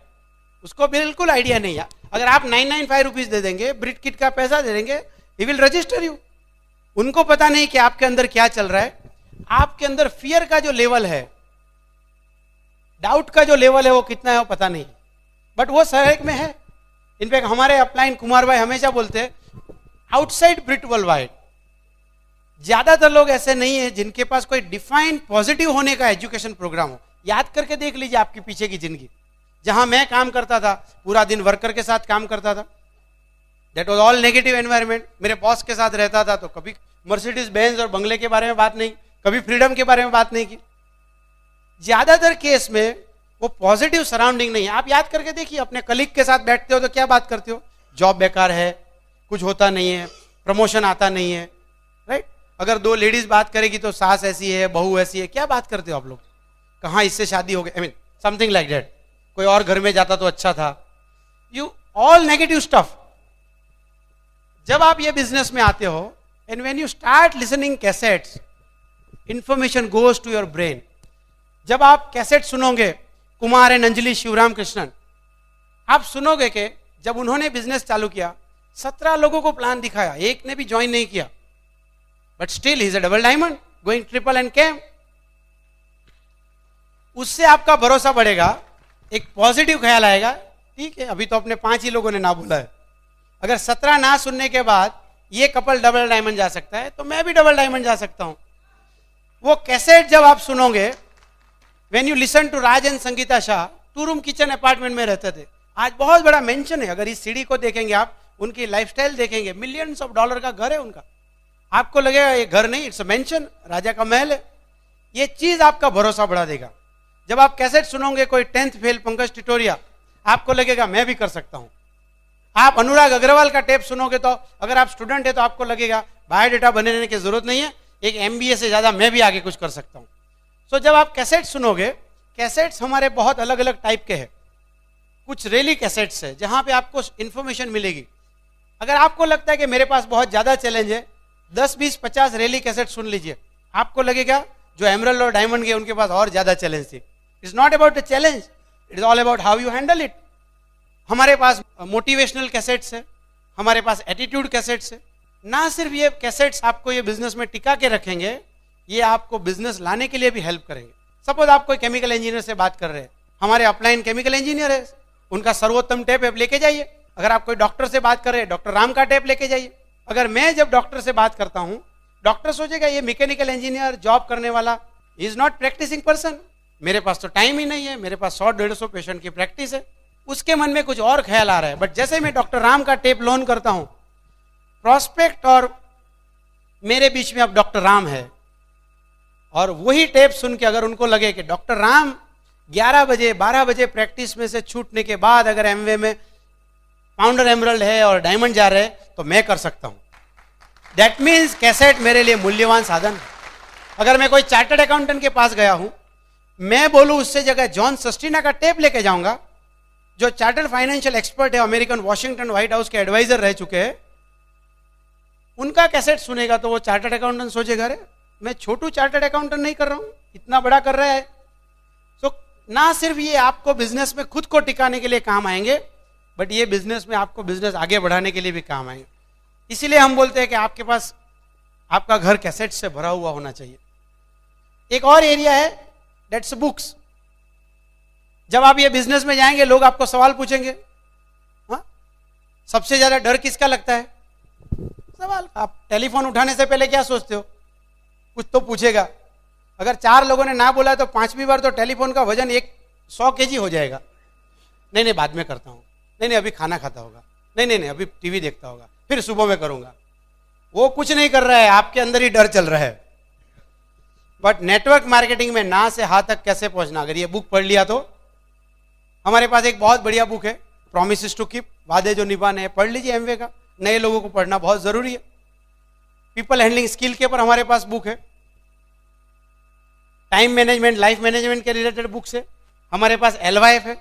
उसको बिल्कुल आइडिया नहीं है। अगर आप 995 रुपीज दे देंगे, ब्रिट किट का पैसा दे देंगे, ही विल रजिस्टर यू। उनको पता नहीं कि आपके अंदर क्या चल रहा है। आपके अंदर फियर का जो लेवल है, डाउट का जो लेवल है वो कितना है वो पता नहीं, बट वो सहयोग में है। इनफैक्ट हमारे अपलाइन कुमार भाई हमेशा बोलते हैं, आउटसाइड ब्रिट वर्ल्डवाइड ज्यादातर लोग ऐसे नहीं है जिनके पास कोई डिफाइंड पॉजिटिव होने का एजुकेशन प्रोग्राम हो। याद करके देख लीजिए आपके पीछे की जिंदगी। जहां मैं काम करता था, पूरा दिन वर्कर के साथ काम करता था, that was all negative environment. मेरे बॉस के साथ रहता था तो कभी मर्सिडीज बेंज और बंगले के बारे में बात नहीं, कभी फ्रीडम के बारे में बात नहीं की। ज्यादातर केस में वो पॉजिटिव सराउंडिंग नहीं है। आप याद करके देखिए, अपने कलीग के साथ बैठते हो तो क्या बात करते हो? जॉब बेकार है, कुछ होता नहीं है, प्रमोशन आता नहीं है, राइट? अगर 2 लेडीज बात करेगी तो सास ऐसी है, बहू ऐसी है, क्या बात करते हो आप लोग? कहाँ इससे शादी हो गई, I mean something like that. कोई और घर में जाता तो अच्छा था। You all negative stuff. जब आप ये बिजनेस में आते हो, and when you start listening cassettes, information goes to your brain. जब आप कैसेट सुनोगे, कुमार एंड अंजलि शिवराम कृष्णन, आप सुनोगे कि जब उन्होंने बिजनेस चालू किया, 17 लोगों को प्लान दिखाया, एक ने भी ज्वाइन नहीं किया, but still he is a double diamond going triple and came. उससे आपका भरोसा बढ़ेगा, एक पॉजिटिव ख्याल आएगा, ठीक है अभी तो अपने 5 ही लोगों ने ना बोला है, अगर 17 ना सुनने के बाद ये कपल डबल डायमंड जा सकता है तो मैं भी डबल डायमंड जा सकता हूं। वो कैसेट जब आप सुनोगे, when you listen to Raj and Sangeeta Shah, 2 room kitchen apartment में रहते थे, आज बहुत बड़ा मेंशन है। अगर इस सीढ़ी को देखेंगे आप, उनकी लाइफस्टाइल देखेंगे, मिलियंस ऑफ डॉलर का घर है उनका, आपको लगेगा ये घर नहीं, इट्स अ मेंशन, राजा का महल है। ये चीज आपका भरोसा बढ़ा देगा। जब आप कैसेट सुनोगे, कोई 10th फेल पंकज टिटोरिया, आपको लगेगा मैं भी कर सकता हूं। आप अनुराग अग्रवाल का टेप सुनोगे तो अगर आप स्टूडेंट है तो आपको लगेगा बायोडेटा बनने की जरूरत नहीं है, एक MBA से ज्यादा मैं भी आगे कुछ कर सकता हूं। सो जब आप कैसेट सुनोगे, कैसेट्स हमारे बहुत अलग अलग टाइप के हैं। कुछ रेली कैसेट्स है जहां पे आपको इंफॉर्मेशन मिलेगी। अगर आपको लगता है कि मेरे पास बहुत ज्यादा चैलेंज है, 10, 20, 50 रेली कैसेट सुन लीजिए, आपको लगेगा जो एमरल्ड और डायमंड के उनके पास और ज्यादा चैलेंज थी। It's not about the challenge, it is all about how you handle it. हमारे पास मोटिवेशनल कैसेट्स है, हमारे पास एटीट्यूड कैसेट्स है, ना सिर्फ ये कैसेट्स आपको ये बिजनेस में टिका के रखेंगे, ये आपको बिजनेस लाने के लिए भी हेल्प करेंगे। सपोज आप कोई केमिकल इंजीनियर से बात कर रहे हैं, हमारे अपलाइन केमिकल इंजीनियर है, उनका सर्वोत्तम टेप आप लेके जाइए। अगर आप कोई डॉक्टर से बात कर रहे हैं, डॉक्टर राम का टेप लेके जाइए। अगर मैं जब डॉक्टर से बात करता हूं, डॉक्टर सोचेगा ये मैकेनिकल इंजीनियर जॉब करने वाला इज नॉट प्रैक्टिसिंग पर्सन, मेरे पास तो टाइम ही नहीं है, मेरे पास 100-150 पेशेंट की प्रैक्टिस है। उसके मन में कुछ और ख्याल आ रहा है। बट जैसे मैं डॉक्टर राम का टेप लोन करता हूं, प्रोस्पेक्ट और मेरे बीच में अब डॉक्टर राम है, और वही टेप सुन के अगर उनको लगे कि डॉक्टर राम 11 बजे 12 बजे प्रैक्टिस में से छूटने के बाद अगर एमवे में पाउंडर एमरल्ड है और डायमंड जा रहे हैं, तो मैं कर सकता हूं। दैट मीन्स कैसेट मेरे लिए मूल्यवान साधन है। अगर मैं कोई चार्टर्ड अकाउंटेंट के पास गया हूं, मैं बोलूं उससे जगह जॉन सस्टीना का टेप लेके जाऊंगा, जो चार्टर्ड फाइनेंशियल एक्सपर्ट है, अमेरिकन वॉशिंगटन व्हाइट हाउस के एडवाइजर रह चुके हैं, उनका कैसेट सुनेगा तो वो चार्टर्ड अकाउंटेंट सोचेगा, अरे मैं छोटू चार्टर्ड अकाउंटेंट नहीं कर रहा हूं, इतना बड़ा कर रहा है। तो ना सिर्फ ये आपको बिजनेस में खुद को टिकाने के लिए काम आएंगे, बट ये बिजनेस में आपको बिजनेस आगे बढ़ाने के लिए भी काम आएंगे। इसीलिए हम बोलते हैं कि आपके पास आपका घर कैसेट से भरा हुआ होना चाहिए। एक और एरिया है, दैट्स बुक्स। जब आप ये बिजनेस में जाएंगे, लोग आपको सवाल पूछेंगे। हाँ, सबसे ज्यादा डर किसका लगता है? सवाल। आप टेलीफोन उठाने से पहले क्या सोचते हो? कुछ तो पूछेगा। अगर 4 लोगों ने ना बोला तो 5वीं बार तो टेलीफोन का वजन 100 kg हो जाएगा। नहीं नहीं, बाद में करता हूं, नहीं नहीं अभी खाना खाता होगा, नहीं नहीं नहीं अभी टीवी देखता होगा, फिर सुबह में करूंगा। वो कुछ नहीं कर रहा है, आपके अंदर ही डर चल रहा है। बट नेटवर्क मार्केटिंग में ना से हा तक कैसे पहुंचना, अगर ये बुक पढ़ लिया तो हमारे पास एक बहुत बढ़िया बुक है, प्रॉमिसेस टू कीप, वादे जो निभाने हैं, पढ़ लीजिए। एमवे का नए लोगों को पढ़ना बहुत जरूरी है। पीपल हैंडलिंग स्किल के ऊपर हमारे पास बुक है। टाइम मैनेजमेंट, लाइफ मैनेजमेंट के रिलेटेड बुक्स है। हमारे पास LYF है,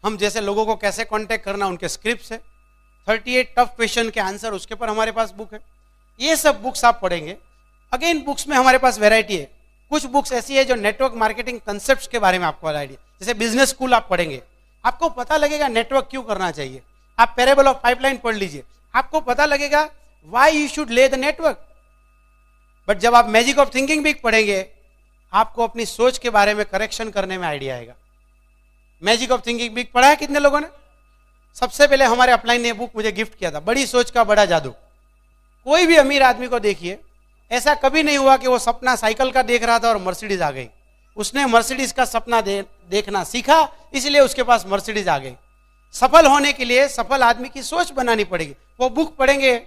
हम जैसे लोगों को कैसे कांटेक्ट करना, उनके स्क्रिप्ट्स है। 38 टफ क्वेश्चन के आंसर, उसके ऊपर हमारे पास बुक है। ये सब बुक्स आप पढ़ेंगे। अगेन बुक्स में हमारे पास वैरायटी है। कुछ बुक्स ऐसी है जो नेटवर्क मार्केटिंग कंसेप्ट्स के बारे में आपको आइडिया, जैसे बिजनेस स्कूल आप पढ़ेंगे, आपको पता लगेगा नेटवर्क क्यों करना चाहिए। आप पैरेबल ऑफ पाइपलाइन पढ़ लीजिए, आपको पता लगेगा व्हाई यू शुड ले द नेटवर्क। बट जब आप मैजिक ऑफ थिंकिंग भी पढ़ेंगे, आपको अपनी सोच के बारे में करेक्शन करने में आइडिया आएगा। मैजिक ऑफ थिंकिंग भी पढ़ा है कितने लोगों ने? सबसे पहले हमारे अपलाइन ने बुक मुझे गिफ्ट किया था, बड़ी सोच का बड़ा जादू। कोई भी अमीर आदमी को देखिए, ऐसा कभी नहीं हुआ कि वो सपना साइकिल का देख रहा था और मर्सिडीज आ गई। उसने मर्सिडीज का सपना देखना सीखा, इसलिए उसके पास मर्सिडीज आ गई। सफल होने के लिए सफल आदमी की सोच बनानी पड़ेगी। वो बुक पढ़ेंगे,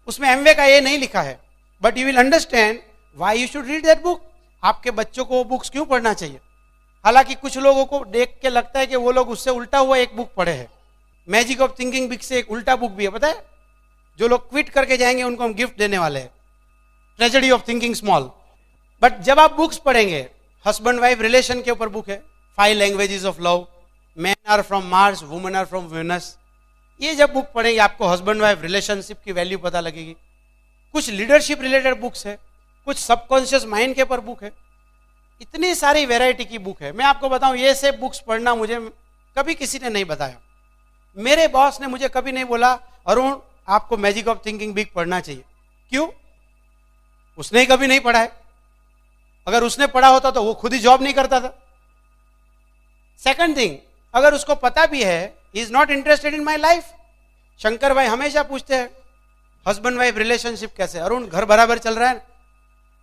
उसमें एमवे का ये नहीं लिखा है, but you will understand why you should read that book. आपके बच्चों को वो बुक्स क्यों पढ़ना चाहिए। हालांकि कुछ लोगों को देख के लगता है कि वो लोग उससे उल्टा हुआ एक बुक पढ़े हैं। मैजिक ऑफ थिंकिंग बुक से एक उल्टा बुक भी है, पता है? जो लोग क्विट करके जाएंगे उनको हम गिफ्ट देने वाले हैं, tragedy of thinking small. But जब आप बुक्स पढ़ेंगे, हस्बैंड वाइफ रिलेशन के ऊपर बुक है, 5 languages of love, man are from Mars, women are from Venus. ये जब बुक पढ़ेंगे, आपको हस्बैंड वाइफ रिलेशनशिप की वैल्यू पता लगेगी। कुछ लीडरशिप रिलेटेड बुक्स है, कुछ सबकॉन्शियस माइंड के ऊपर बुक है। इतनी सारी वैरायटी की बुक है। मैं आपको बताऊं, ये से बुक्स पढ़ना मुझे कभी किसी ने नहीं बताया। मेरे बॉस ने मुझे कभी नहीं बोला अरुण आपको मैजिक ऑफ थिंकिंग बुक पढ़ना चाहिए। क्यों? उसने कभी नहीं पढ़ा है। अगर उसने पढ़ा होता तो वो खुद ही जॉब नहीं करता था। सेकंड थिंग, अगर उसको पता भी है, he is not interested in my life. Shankar भाई हमेशा पूछते हैं हस्बैंड वाइफ रिलेशनशिप कैसे, अरुण घर बराबर चल रहा है?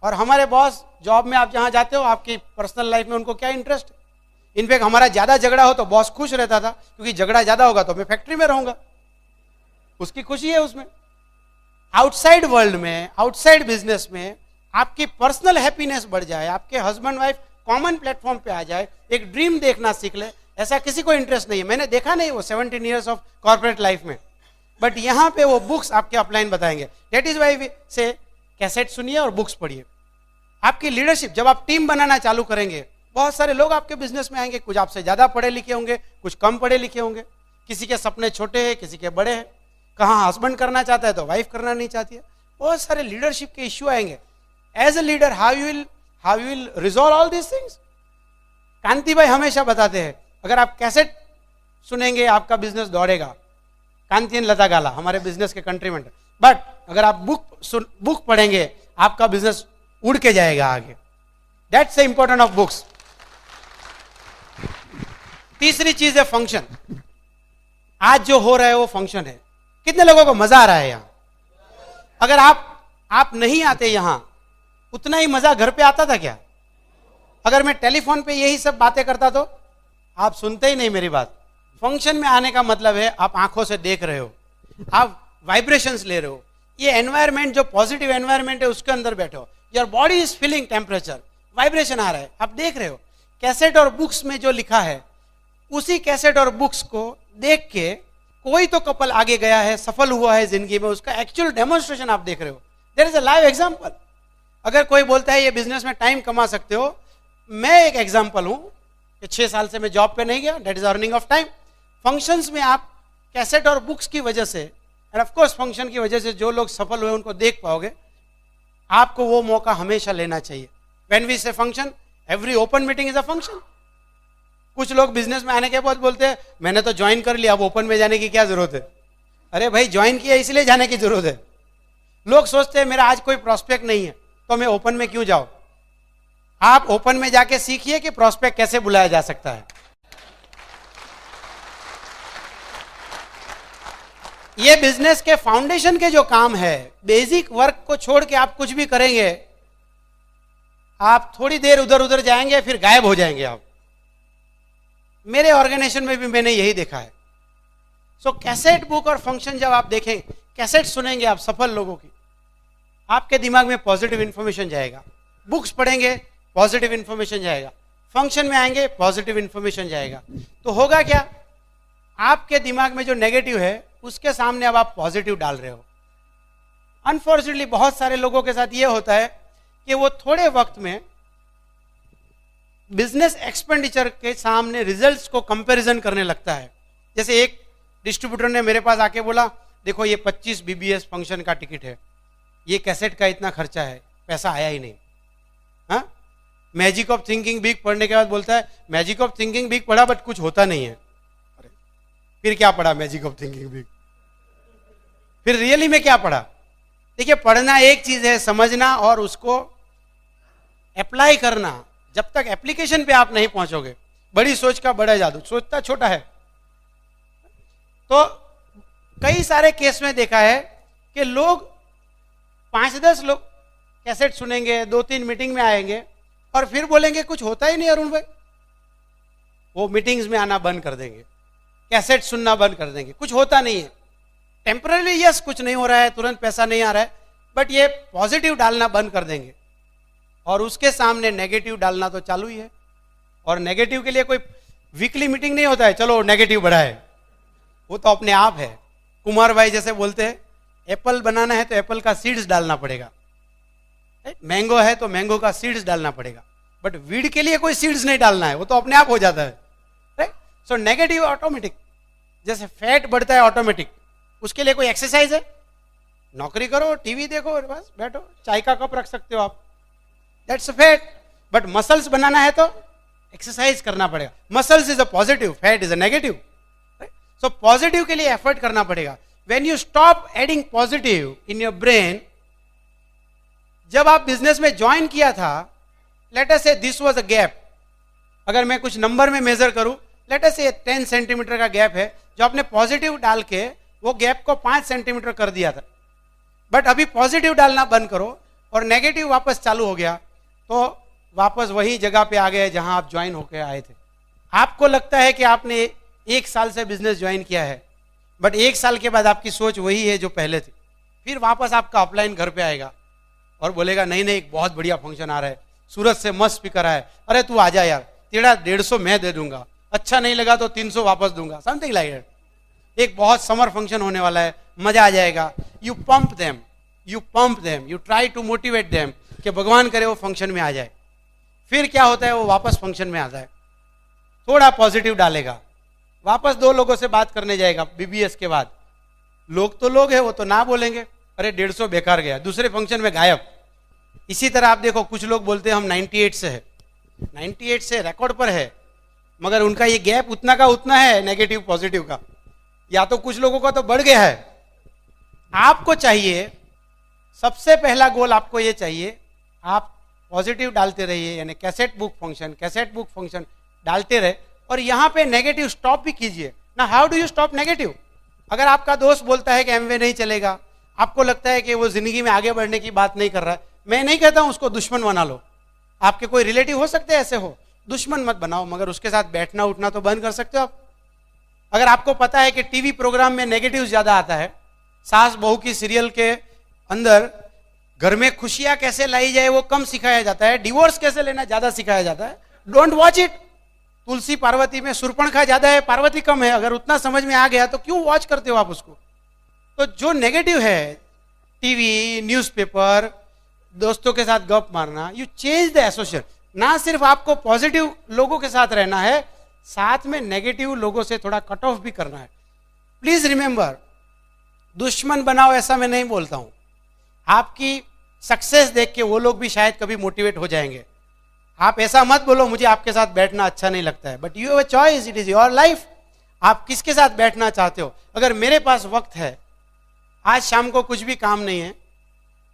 और हमारे बॉस जॉब में आप जहां जाते हो, आपकी पर्सनल लाइफ में उनको क्या इंटरेस्ट? इनफैक्ट हमारा ज्यादा झगड़ा हो तो बॉस खुश रहता था, क्योंकि झगड़ा ज्यादा होगा तो मैं फैक्ट्री में रहूंगा, उसकी खुशी है उसमें। आउटसाइड वर्ल्ड में, आउटसाइड बिजनेस में आपकी पर्सनल हैप्पीनेस बढ़ जाए, आपके हस्बैंड वाइफ कॉमन प्लेटफॉर्म पे आ जाए, एक ड्रीम देखना सीख ले, ऐसा किसी को इंटरेस्ट नहीं है। मैंने देखा नहीं वो 17 ईयर्स ऑफ कॉर्पोरेट लाइफ में। बट यहां पे वो बुक्स आपके अपलाइन बताएंगे। दैट इज वाई से कैसेट सुनिए और बुक्स पढ़िए। आपकी लीडरशिप, जब आप टीम बनाना चालू करेंगे, बहुत सारे लोग आपके बिजनेस में आएंगे, कुछ आपसे ज्यादा पढ़े लिखे होंगे, कुछ कम पढ़े लिखे होंगे, किसी के सपने छोटे हैं, किसी के बड़े हैं, कहाँ हस्बैंड करना चाहता है तो वाइफ करना नहीं चाहती है। बहुत सारे लीडरशिप के इश्यू आएंगे। As a leader how you will resolve all these things? Kanti bhai हमेशा बताते हैं, अगर आप कैसेट सुनेंगे आपका बिजनेस दौड़ेगा। कांति एंड लता गाला हमारे बिजनेस के कंट्री मेंटर, बट अगर आप बुक पढ़ेंगे आपका बिजनेस उड़ के जाएगा आगे। That's the important of books. तीसरी चीज है फंक्शन। आज जो हो रहा है वो फंक्शन है। कितने लोगों को मजा आ रहा है यहां? अगर आप नहीं आते यहां, उतना ही मजा घर पे आता था क्या? अगर मैं टेलीफोन पे यही सब बातें करता तो आप सुनते ही नहीं मेरी बात। फंक्शन में आने का मतलब है आप आंखों से देख रहे हो, आप वाइब्रेशंस ले रहे हो। ये एनवायरमेंट जो पॉजिटिव एनवायरमेंट है उसके अंदर बैठे हो, your body is feeling temperature, vibration आ रहा है, आप देख रहे हो। कैसेट और बुक्स में जो लिखा है उसी कैसेट और बुक्स को देख के कोई तो कपल आगे गया है, सफल हुआ है जिंदगी में, उसका एक्चुअल डेमोन्स्ट्रेशन आप देख रहे हो। There is a live example. अगर कोई बोलता है ये बिजनेस में टाइम कमा सकते हो, मैं एक एग्जांपल हूं कि 6 साल से मैं जॉब पे नहीं गया, that is earning of time. Functions में आप कैसेट और बुक्स की वजह से एंड ऑफ कोर्स फंक्शन की वजह से जो लोग सफल हुए उनको देख पाओगे। आपको वो मौका हमेशा लेना चाहिए। व्हेन वी से function, every open meeting is a function. कुछ लोग बिजनेस में आने के बाद बोलते हैं मैंने तो ज्वाइन कर लिया, अब ओपन में जाने की क्या जरूरत है? अरे भाई ज्वाइन किया इसलिए जाने की जरूरत है। लोग सोचते हैं मेरा आज कोई प्रोस्पेक्ट नहीं है तो मैं ओपन में क्यों जाऊं? आप ओपन में जाके सीखिए कि प्रोस्पेक्ट कैसे बुलाया जा सकता है। ये बिजनेस के फाउंडेशन के जो काम है, बेसिक वर्क को छोड़ के आप कुछ भी करेंगे, आप थोड़ी देर उधर उधर जाएंगे फिर गायब हो जाएंगे आप। मेरे ऑर्गेनाइजेशन में भी मैंने यही देखा है। सो कैसेट बुक और फंक्शन जब आप देखें, कैसेट सुनेंगे आप सफल लोगों की, आपके दिमाग में पॉजिटिव इंफॉर्मेशन जाएगा। बुक्स पढ़ेंगे पॉजिटिव इंफॉर्मेशन जाएगा, फंक्शन में आएंगे पॉजिटिव इंफॉर्मेशन जाएगा। तो होगा क्या, आपके दिमाग में जो नेगेटिव है उसके सामने अब आप पॉजिटिव डाल रहे हो। अनफॉर्चुनेटली बहुत सारे लोगों के साथ ये होता है कि वो थोड़े वक्त में बिजनेस एक्सपेंडिचर के सामने रिजल्ट्स को कंपैरिजन करने लगता है। जैसे एक डिस्ट्रीब्यूटर ने मेरे पास आके बोला देखो ये 25 BBS फंक्शन का टिकट है, ये कैसेट का इतना खर्चा है, पैसा आया ही नहीं। हाँ, मैजिक ऑफ थिंकिंग बिग पढ़ने के बाद बोलता है मैजिक ऑफ थिंकिंग बिग पढ़ा बट कुछ होता नहीं है। अरे फिर क्या पढ़ा मैजिक ऑफ थिंकिंग बिग? फिर रियली में क्या पढ़ा? देखिए पढ़ना एक चीज है, समझना और उसको अप्लाई करना। जब तक एप्लीकेशन पे आप नहीं पहुंचोगे, बड़ी सोच का बड़ा जादू, सोचता छोटा है। तो कई सारे केस में देखा है कि लोग 5-10 लोग कैसेट सुनेंगे, 2-3 मीटिंग में आएंगे और फिर बोलेंगे कुछ होता ही नहीं अरुण भाई। वो मीटिंग्स में आना बंद कर देंगे, कैसेट सुनना बंद कर देंगे, कुछ होता नहीं है। टेम्पररी यस कुछ नहीं हो रहा है, तुरंत पैसा नहीं आ रहा है, बट ये पॉजिटिव डालना बंद कर देंगे और उसके सामने नेगेटिव डालना तो चालू ही है। और नेगेटिव के लिए कोई वीकली मीटिंग नहीं होता है चलो नेगेटिव बढ़ाए, वो तो अपने आप है। कुमार भाई जैसे बोलते हैं एप्पल बनाना है तो एप्पल का सीड्स डालना पड़ेगा, मैंगो है तो मैंगो का सीड्स डालना पड़ेगा, बट वीड के लिए कोई सीड्स नहीं डालना है, वो तो अपने आप हो जाता है। राइट? सो नेगेटिव ऑटोमेटिक, जैसे फैट बढ़ता है ऑटोमेटिक, उसके लिए कोई एक्सरसाइज है? नौकरी करो, टीवी देखो, बस बैठो, चाय का कप रख सकते हो आप, दैट्स फैट। बट मसल्स बनाना है तो एक्सरसाइज करना पड़ेगा। Muscles is a positive, fat is a negative. So positive के लिए एफर्ट करना पड़ेगा। When you stop adding positive in your brain, जब आप बिजनेस में ज्वाइन किया था, लेट अस से दिस वाज अ गैप, अगर मैं कुछ नंबर में मेजर करूं, लेट अस से 10 सेंटीमीटर का गैप है, जो आपने पॉजिटिव डाल के वो गैप को 5 सेंटीमीटर कर दिया था। बट अभी पॉजिटिव डालना बंद करो और नेगेटिव वापस चालू हो गया, तो वापस वही जगह पे आ गए जहां आप ज्वाइन होकर आए थे। आपको लगता है कि आपने 1 साल से बिजनेस ज्वाइन किया है, बट 1 साल के बाद आपकी सोच वही है जो पहले थी। फिर वापस आपका अपलाइन घर पे आएगा और बोलेगा नहीं नहीं एक बहुत बढ़िया फंक्शन आ रहा है, सूरत से मस्त स्पीकर आया है, अरे तू आ जा यार, तेरा 150 मैं दे दूंगा, अच्छा नहीं लगा तो 300 वापस दूंगा, समथिंग लाइक दैट। एक बहुत समर फंक्शन होने वाला है, मजा आ जाएगा। You pump them, you try to motivate them कि भगवान करे वो फंक्शन में आ जाए। फिर क्या होता है, वो वापस फंक्शन में आता है, थोड़ा पॉजिटिव डालेगा, वापस 2 लोगों से बात करने जाएगा बीबीएस के बाद। लोग तो लोग है, वो तो ना बोलेंगे अरे 150 बेकार गया, दूसरे फंक्शन में गायब। इसी तरह आप देखो कुछ लोग बोलते हैं हम 98 से है, 98 से रिकॉर्ड पर है, मगर उनका ये गैप उतना का उतना है नेगेटिव पॉजिटिव का, या तो कुछ लोगों का तो बढ़ गया है। आपको चाहिए, सबसे पहला गोल आपको ये चाहिए, आप पॉजिटिव डालते रहिए, यानी कैसेट बुक फंक्शन डालते रहे, और यहां पे नेगेटिव स्टॉप भी कीजिए ना। How do you stop negative? अगर आपका दोस्त बोलता है कि एमवे नहीं चलेगा, आपको लगता है कि वो जिंदगी में आगे बढ़ने की बात नहीं कर रहा है, मैं नहीं कहता हूं उसको दुश्मन बना लो, आपके कोई रिलेटिव हो सकते हैं ऐसे हो, दुश्मन मत बनाओ, मगर उसके साथ बैठना उठना तो बंद कर सकते हो आप। अगर आपको पता है कि टीवी प्रोग्राम में नेगेटिव ज्यादा आता है, सास बहू की सीरियल के अंदर घर में खुशियां कैसे लाई जाए वो कम सिखाया जाता है, डिवोर्स कैसे लेना ज्यादा सिखाया जाता है, डोंट वॉच इट। तुलसी पार्वती में सुरपणखा ज्यादा है, पार्वती कम है, अगर उतना समझ में आ गया तो क्यों वॉच करते हो आप उसको? तो जो नेगेटिव है, टीवी, न्यूज़पेपर, दोस्तों के साथ गप मारना, यू चेंज द एसोसिएशन। ना सिर्फ आपको पॉजिटिव लोगों के साथ रहना है, साथ में नेगेटिव लोगों से थोड़ा कट ऑफ भी करना है। प्लीज रिमेंबर, दुश्मन बनाओ ऐसा मैं नहीं बोलता हूं, आपकी सक्सेस देख के वो लोग भी शायद कभी मोटिवेट हो जाएंगे। आप ऐसा मत बोलो मुझे आपके साथ बैठना अच्छा नहीं लगता है, but you have a choice, it is your life, आप किसके साथ बैठना चाहते हो। अगर मेरे पास वक्त है, आज शाम को कुछ भी काम नहीं है,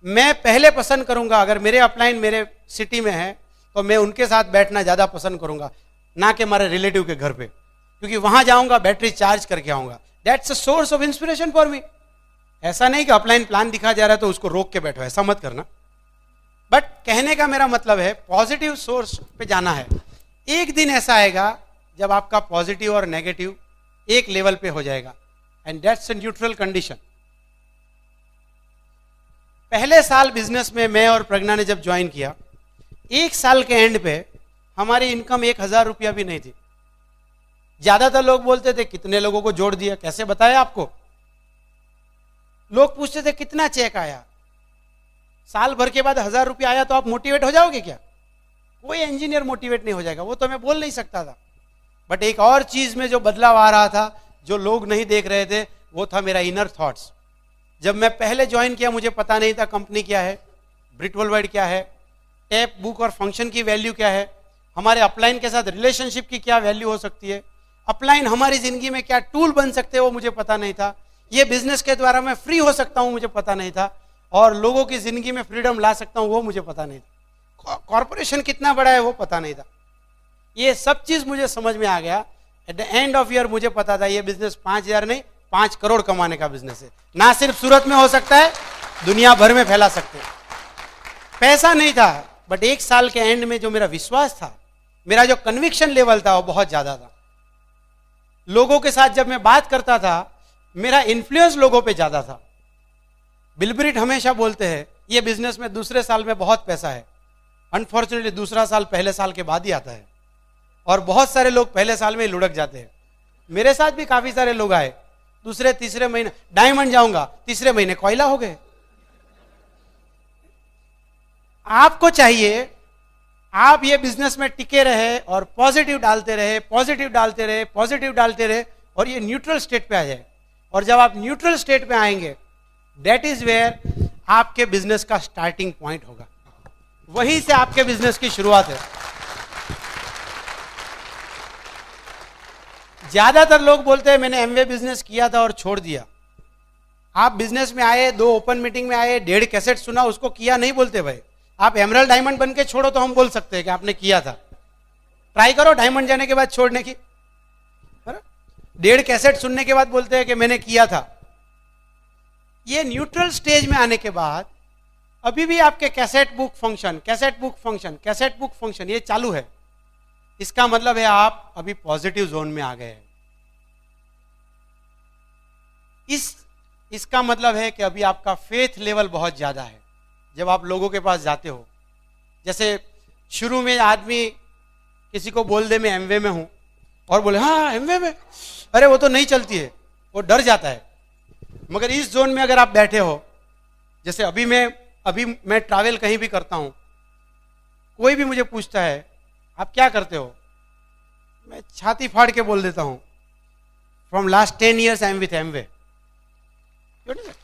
मैं पहले पसंद करूंगा, अगर मेरे अपलाइन मेरे सिटी में है तो मैं उनके साथ बैठना ज्यादा पसंद करूंगा, ना कि हमारे रिलेटिव के घर पे, क्योंकि वहां जाऊंगा बैटरी चार्ज करके आऊंगा। That's a source of inspiration for me. ऐसा नहीं कि अपलाइन प्लान दिखा जा रहा है तो उसको रोक के बैठो, ऐसा मत करना। बट कहने का मेरा मतलब है पॉजिटिव सोर्स पे जाना है। एक दिन ऐसा आएगा जब आपका पॉजिटिव और नेगेटिव एक लेवल पे हो जाएगा, and that's a neutral condition. पहले साल बिजनेस में मैं और प्रज्ञा ने जब ज्वाइन किया, एक साल के एंड पे हमारी इनकम 1000 रुपया भी नहीं थी। ज्यादातर लोग बोलते थे कितने लोगों को जोड़ दिया, कैसे बताया आपको। लोग पूछते थे कितना चेक आया, साल भर के बाद 1000 रुपया आया तो आप मोटिवेट हो जाओगे क्या? कोई इंजीनियर मोटिवेट नहीं हो जाएगा, वो तो मैं बोल नहीं सकता था। बट एक और चीज में जो बदलाव आ रहा था, जो लोग नहीं देख रहे थे, वो था मेरा इनर थॉट्स। जब मैं पहले ज्वाइन किया मुझे पता नहीं था कंपनी क्या है, ब्रिट वर्ल्डवाइड क्या है, टैप बुक और फंक्शन की वैल्यू क्या है, हमारे अपलाइन के साथ रिलेशनशिप की क्या वैल्यू हो सकती है, अपलाइन हमारी जिंदगी में क्या टूल बन सकते हैं वो मुझे पता नहीं था, ये बिजनेस के द्वारा मैं फ्री हो सकता हूं मुझे पता नहीं था, और लोगों की जिंदगी में फ्रीडम ला सकता हूं वो मुझे पता नहीं था, कॉर्पोरेशन कितना बड़ा है वो पता नहीं था। ये सब चीज मुझे समझ में आ गया। At the end of year मुझे पता था ये बिजनेस 5000 नहीं 5 करोड़ कमाने का बिजनेस है। ना सिर्फ सूरत में हो सकता है, दुनिया भर में फैला सकते हैं। पैसा नहीं था, बट एक साल के एंड में जो मेरा विश्वास था, मेरा जो कन्विक्शन लेवल था वो बहुत ज्यादा था। लोगों के साथ जब मैं बात करता था, मेरा इन्फ्लुएंस लोगों पे ज्यादा था। बिल ब्रिट हमेशा बोलते हैं ये बिजनेस में दूसरे साल में बहुत पैसा है। अनफॉर्चुनेटली दूसरा साल पहले साल के बाद ही आता है, और बहुत सारे लोग पहले साल में ही लुढ़क जाते हैं। मेरे साथ भी काफी सारे लोग आए, दूसरे तीसरे महीने डायमंड जाऊंगा, तीसरे महीने कोयला हो गए। आपको चाहिए आप ये बिजनेस में टिके रहे और पॉजिटिव डालते रहे, पॉजिटिव डालते रहे, पॉजिटिव डालते रहे, और ये न्यूट्रल स्टेट पे आ जाए। और जब आप न्यूट्रल स्टेट पे आएंगे, दैट इज वेयर आपके बिजनेस का स्टार्टिंग पॉइंट होगा, वहीं से आपके बिजनेस की शुरुआत है। ज्यादातर लोग बोलते हैं मैंने एमवे बिजनेस किया था और छोड़ दिया। आप बिजनेस में आए, 2 ओपन मीटिंग में आए, 1.5 कैसेट सुना, उसको किया नहीं बोलते भाई। आप एमरल्ड डायमंड बन के छोड़ो तो हम बोल सकते हैं कि आपने किया था। ट्राई करो डायमंड जाने के बाद छोड़ने की। 1.5 कैसेट सुनने के बाद बोलते हैं कि मैंने किया था। ये न्यूट्रल स्टेज में आने के बाद अभी भी आपके cassette book function, cassette book function, cassette book function ये चालू है। इसका मतलब है आप अभी पॉजिटिव जोन में आ गए हैं। इसका मतलब है कि अभी आपका फेथ लेवल बहुत ज्यादा है। जब आप लोगों के पास जाते हो, जैसे शुरू में आदमी किसी को बोल दे मैं एमवे में हूं और बोले हाँ एमवे में, अरे वो तो नहीं चलती है, वो डर जाता है। मगर इस जोन में अगर आप बैठे हो, जैसे अभी मैं ट्रैवल कहीं भी करता हूं, कोई भी मुझे पूछता है आप क्या करते हो, मैं छाती फाड़ के बोल देता हूं from last 10 years I am with Amway.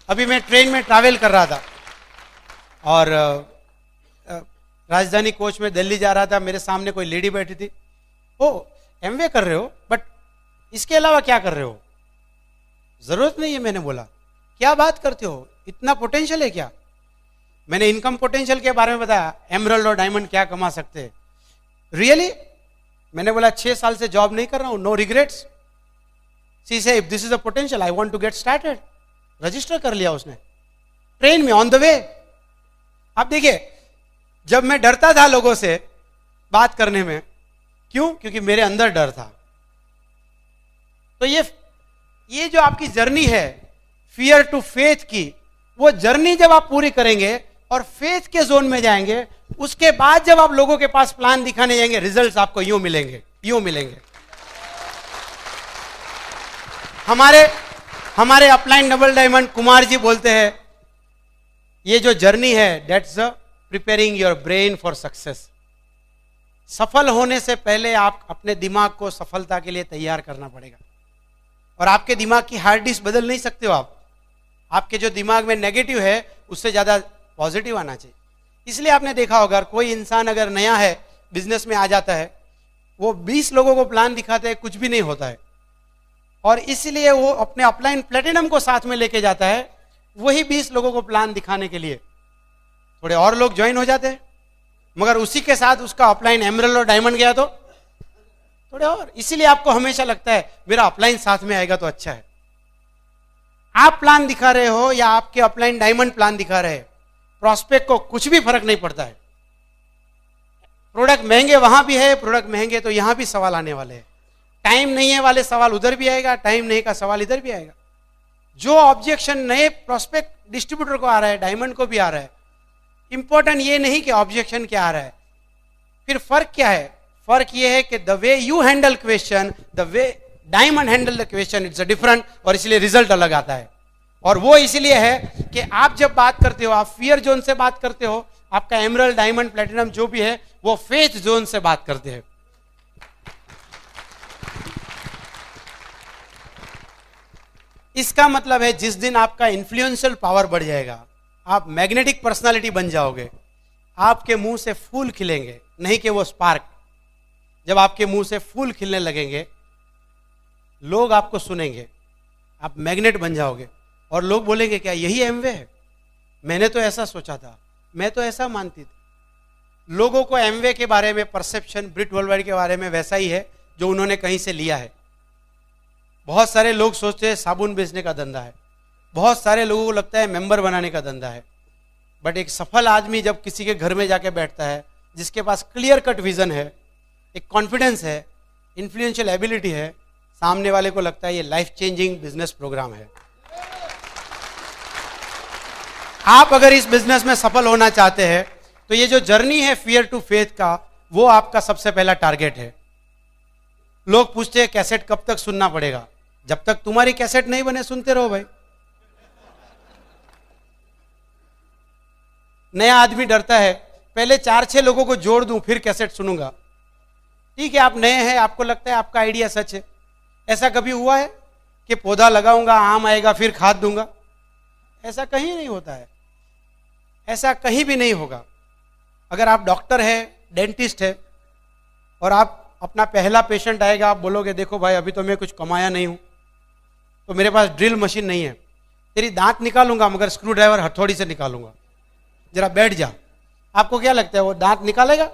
अभी मैं ट्रेन में ट्रैवल कर रहा था और राजधानी कोच में दिल्ली जा रहा था, मेरे सामने कोई लेडी बैठी थी। ओ एमवे कर रहे हो, बट इसके अलावा क्या कर रहे हो? जरूरत नहीं है, मैंने बोला। क्या बात करते हो, इतना पोटेंशियल है क्या? मैंने इनकम पोटेंशियल के बारे में बताया, एमरल्ड और डायमंड क्या कमा सकते हैं। रियली मैंने बोला 6 साल से जॉब नहीं कर रहा हूं, no regrets. She say if this is a potential I want to get started. Register कर लिया उसने, ट्रेन में ऑन द वे। आप देखिए, जब मैं डरता था लोगों से बात करने में, क्यों? क्योंकि मेरे अंदर डर था। तो ये जो आपकी जर्नी है फियर टू फेथ की, वो जर्नी जब आप पूरी करेंगे और फेथ के जोन में जाएंगे, उसके बाद जब आप लोगों के पास प्लान दिखाने जाएंगे, रिजल्ट्स आपको यूं मिलेंगे, यूं मिलेंगे। हमारे upline double diamond Kumar ji बोलते हैं, ये जो जर्नी है that's preparing your brain for success. सफल होने से पहले आप अपने दिमाग को सफलता के लिए तैयार करना पड़ेगा। और आपके दिमाग की हार्ड डिस्क बदल नहीं सकते हो आप। आपके जो दिमाग में नेगेटिव है उससे ज्यादा पॉजिटिव आना चाहिए। इसलिए आपने देखा होगा, कोई इंसान अगर नया है, बिजनेस में आ जाता है, वो 20 लोगों को प्लान दिखाते हैं, कुछ भी नहीं होता है। और इसलिए वो अपने अपलाइन प्लेटिनम को साथ में लेके जाता है, वही 20 लोगों को प्लान दिखाने के लिए। थोड़े और लोग ज्वाइन हो जाते हैं, मगर उसी के साथ उसका अपलाइन एमरल्ड और डायमंड गया तो थोड़े और। इसीलिए आपको हमेशा लगता है मेरा अपलाइन साथ में आएगा तो अच्छा है। आप प्लान दिखा रहे हो या आपके अपलाइन डायमंड प्लान दिखा रहे हैं, प्रॉस्पेक्ट को कुछ भी फर्क नहीं पड़ता है। प्रोडक्ट महंगे वहां भी है, प्रोडक्ट महंगे तो यहां भी सवाल आने वाले हैं। टाइम नहीं है वाले सवाल उधर भी आएगा, टाइम नहीं का सवाल इधर भी आएगा। जो ऑब्जेक्शन नए प्रोस्पेक्ट डिस्ट्रीब्यूटर को आ रहा है, डायमंड को भी आ रहा है। इंपॉर्टेंट ये नहीं कि ऑब्जेक्शन क्या आ रहा है, फिर फर्क क्या है? फर्क ये है कि the way you handle question, the way diamond handle the question, it's a different, और इसलिए रिजल्ट अलग आता है। और वो इसलिए है कि आप जब बात करते हो, आप फियर जोन से बात करते हो, आपका एमरल्ड डायमंड प्लेटिनम जो भी है वो फेथ जोन से बात करते हैं। इसका मतलब है जिस दिन आपका इन्फ्लुएंशियल पावर बढ़ जाएगा, आप मैग्नेटिक पर्सनालिटी बन जाओगे, आपके मुंह से फूल खिलेंगे, नहीं कि वो स्पार्क। जब आपके मुंह से फूल खिलने लगेंगे, लोग आपको सुनेंगे, आप मैग्नेट बन जाओगे और लोग बोलेंगे क्या यही एमवे है? मैंने तो ऐसा सोचा था, मैं तो ऐसा मानती थी। लोगों को एमवे के बारे में परसेप्शन ब्रिट वर्ल्डवाइड के बारे में वैसा ही है जो उन्होंने कहीं से लिया है। बहुत सारे लोग सोचते हैं साबुन बेचने का धंधा है, बहुत सारे लोगों को लगता है मेंबर बनाने का धंधा है। बट एक सफल आदमी जब किसी के घर में जाके बैठता है, जिसके पास क्लियर कट विजन है, एक कॉन्फिडेंस है, इन्फ्लुएंशियल एबिलिटी है, सामने वाले को लगता है ये लाइफ चेंजिंग बिजनेस प्रोग्राम है। आप अगर इस बिजनेस में सफल होना चाहते हैं तो ये जो जर्नी है फियर टू फेथ का, वो आपका सबसे पहला टारगेट है। लोग पूछते हैं कैसेट कब तक सुनना पड़ेगा? जब तक तुम्हारी कैसेट नहीं बने सुनते रहो भाई। नया आदमी डरता है, पहले 4-6 लोगों को जोड़ दूं फिर कैसेट सुनूंगा। ठीक है, आप नए हैं, आपको लगता है आपका आइडिया सच है। ऐसा कभी हुआ है कि पौधा लगाऊंगा, आम आएगा, फिर खाद दूंगा? ऐसा कहीं नहीं होता है, ऐसा कहीं भी नहीं होगा। अगर आप डॉक्टर है, डेंटिस्ट है, और आप अपना पहला पेशेंट आएगा, आप बोलोगे देखो भाई अभी तो मैं कुछ कमाया नहीं हूं, तो मेरे पास ड्रिल मशीन नहीं है, तेरी दांत निकालूंगा मगर स्क्रू ड्राइवर हथौड़ी से निकालूंगा, जरा बैठ जा। आपको क्या लगता है वो दांत निकालेगा?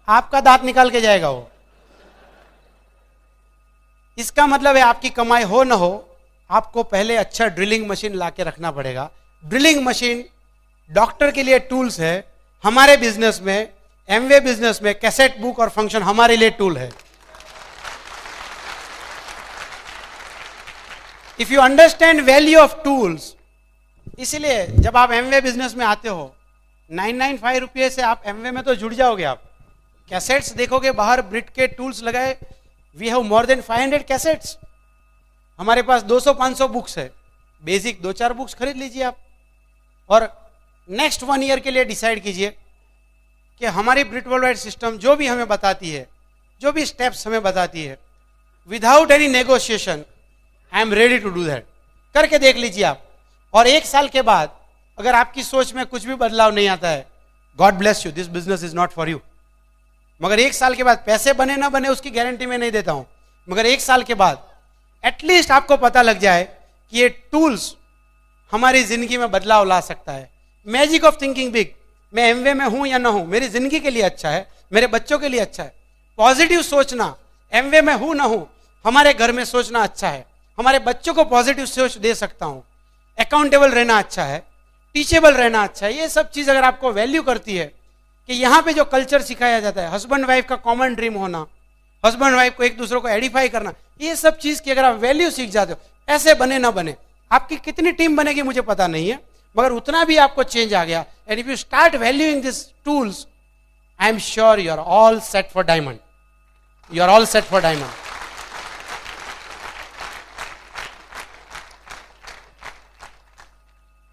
आपका दांत निकाल के जाएगा वो। इसका मतलब है आपकी कमाई हो ना हो, आपको पहले अच्छा ड्रिलिंग मशीन लाके रखना पड़ेगा। ड्रिलिंग मशीन डॉक्टर के लिए टूल्स है, हमारे बिजनेस में, एमवे बिजनेस में कैसेट बुक और फंक्शन हमारे लिए टूल है। If you understand value of tools, इसलिए जब आप एमवे बिजनेस में आते हो 995 रुपये से आप एमवे में तो जुड़ जाओगे। आप कैसेट्स देखोगे बाहर ब्रिट के टूल्स लगाए, we have more than 500 cassettes. हमारे पास 200-500 बुक्स है, बेसिक 2-4 बुक्स खरीद लीजिए आप, और नेक्स्ट 1 ईयर के लिए डिसाइड कीजिए कि हमारी ब्रिट वर्ल्डवाइड सिस्टम जो भी हमें बताती है, जो भी स्टेप्स हमें बताती है, without any negotiation I am ready to do that. करके देख लीजिए आप, और 1 साल के बाद अगर आपकी सोच में कुछ भी बदलाव नहीं आता है, God bless you, this business is not for you. मगर 1 साल के बाद पैसे बने ना बने उसकी गारंटी मैं नहीं देता हूं, मगर 1 साल के बाद एटलीस्ट आपको पता लग जाए कि ये टूल्स हमारी जिंदगी में बदलाव ला सकता है। Magic of thinking big. मैं एमवे में हूं या ना हूं, मेरी जिंदगी के लिए अच्छा है, मेरे बच्चों के लिए अच्छा है। पॉजिटिव सोचना, एमवे में हूं ना हूं, हमारे घर में सोचना अच्छा है, हमारे बच्चों को पॉजिटिव सोच दे सकता हूं। अकाउंटेबल रहना अच्छा है, टीचेबल रहना अच्छा है। ये सब चीज अगर आपको वैल्यू करती है कि यहाँ पे जो कल्चर सिखाया जाता है, हस्बैंड वाइफ का कॉमन ड्रीम होना, हस्बैंड वाइफ को एक दूसरे को एडिफाई करना, ये सब चीज की अगर आप वैल्यू सीख जाते हो, ऐसे बने ना बने, आपकी कितनी टीम बनेगी मुझे पता नहीं है, मगर उतना भी आपको चेंज आ गया। And if you start valuing this tools, I am sure you are all set for diamond, you are all set for diamond.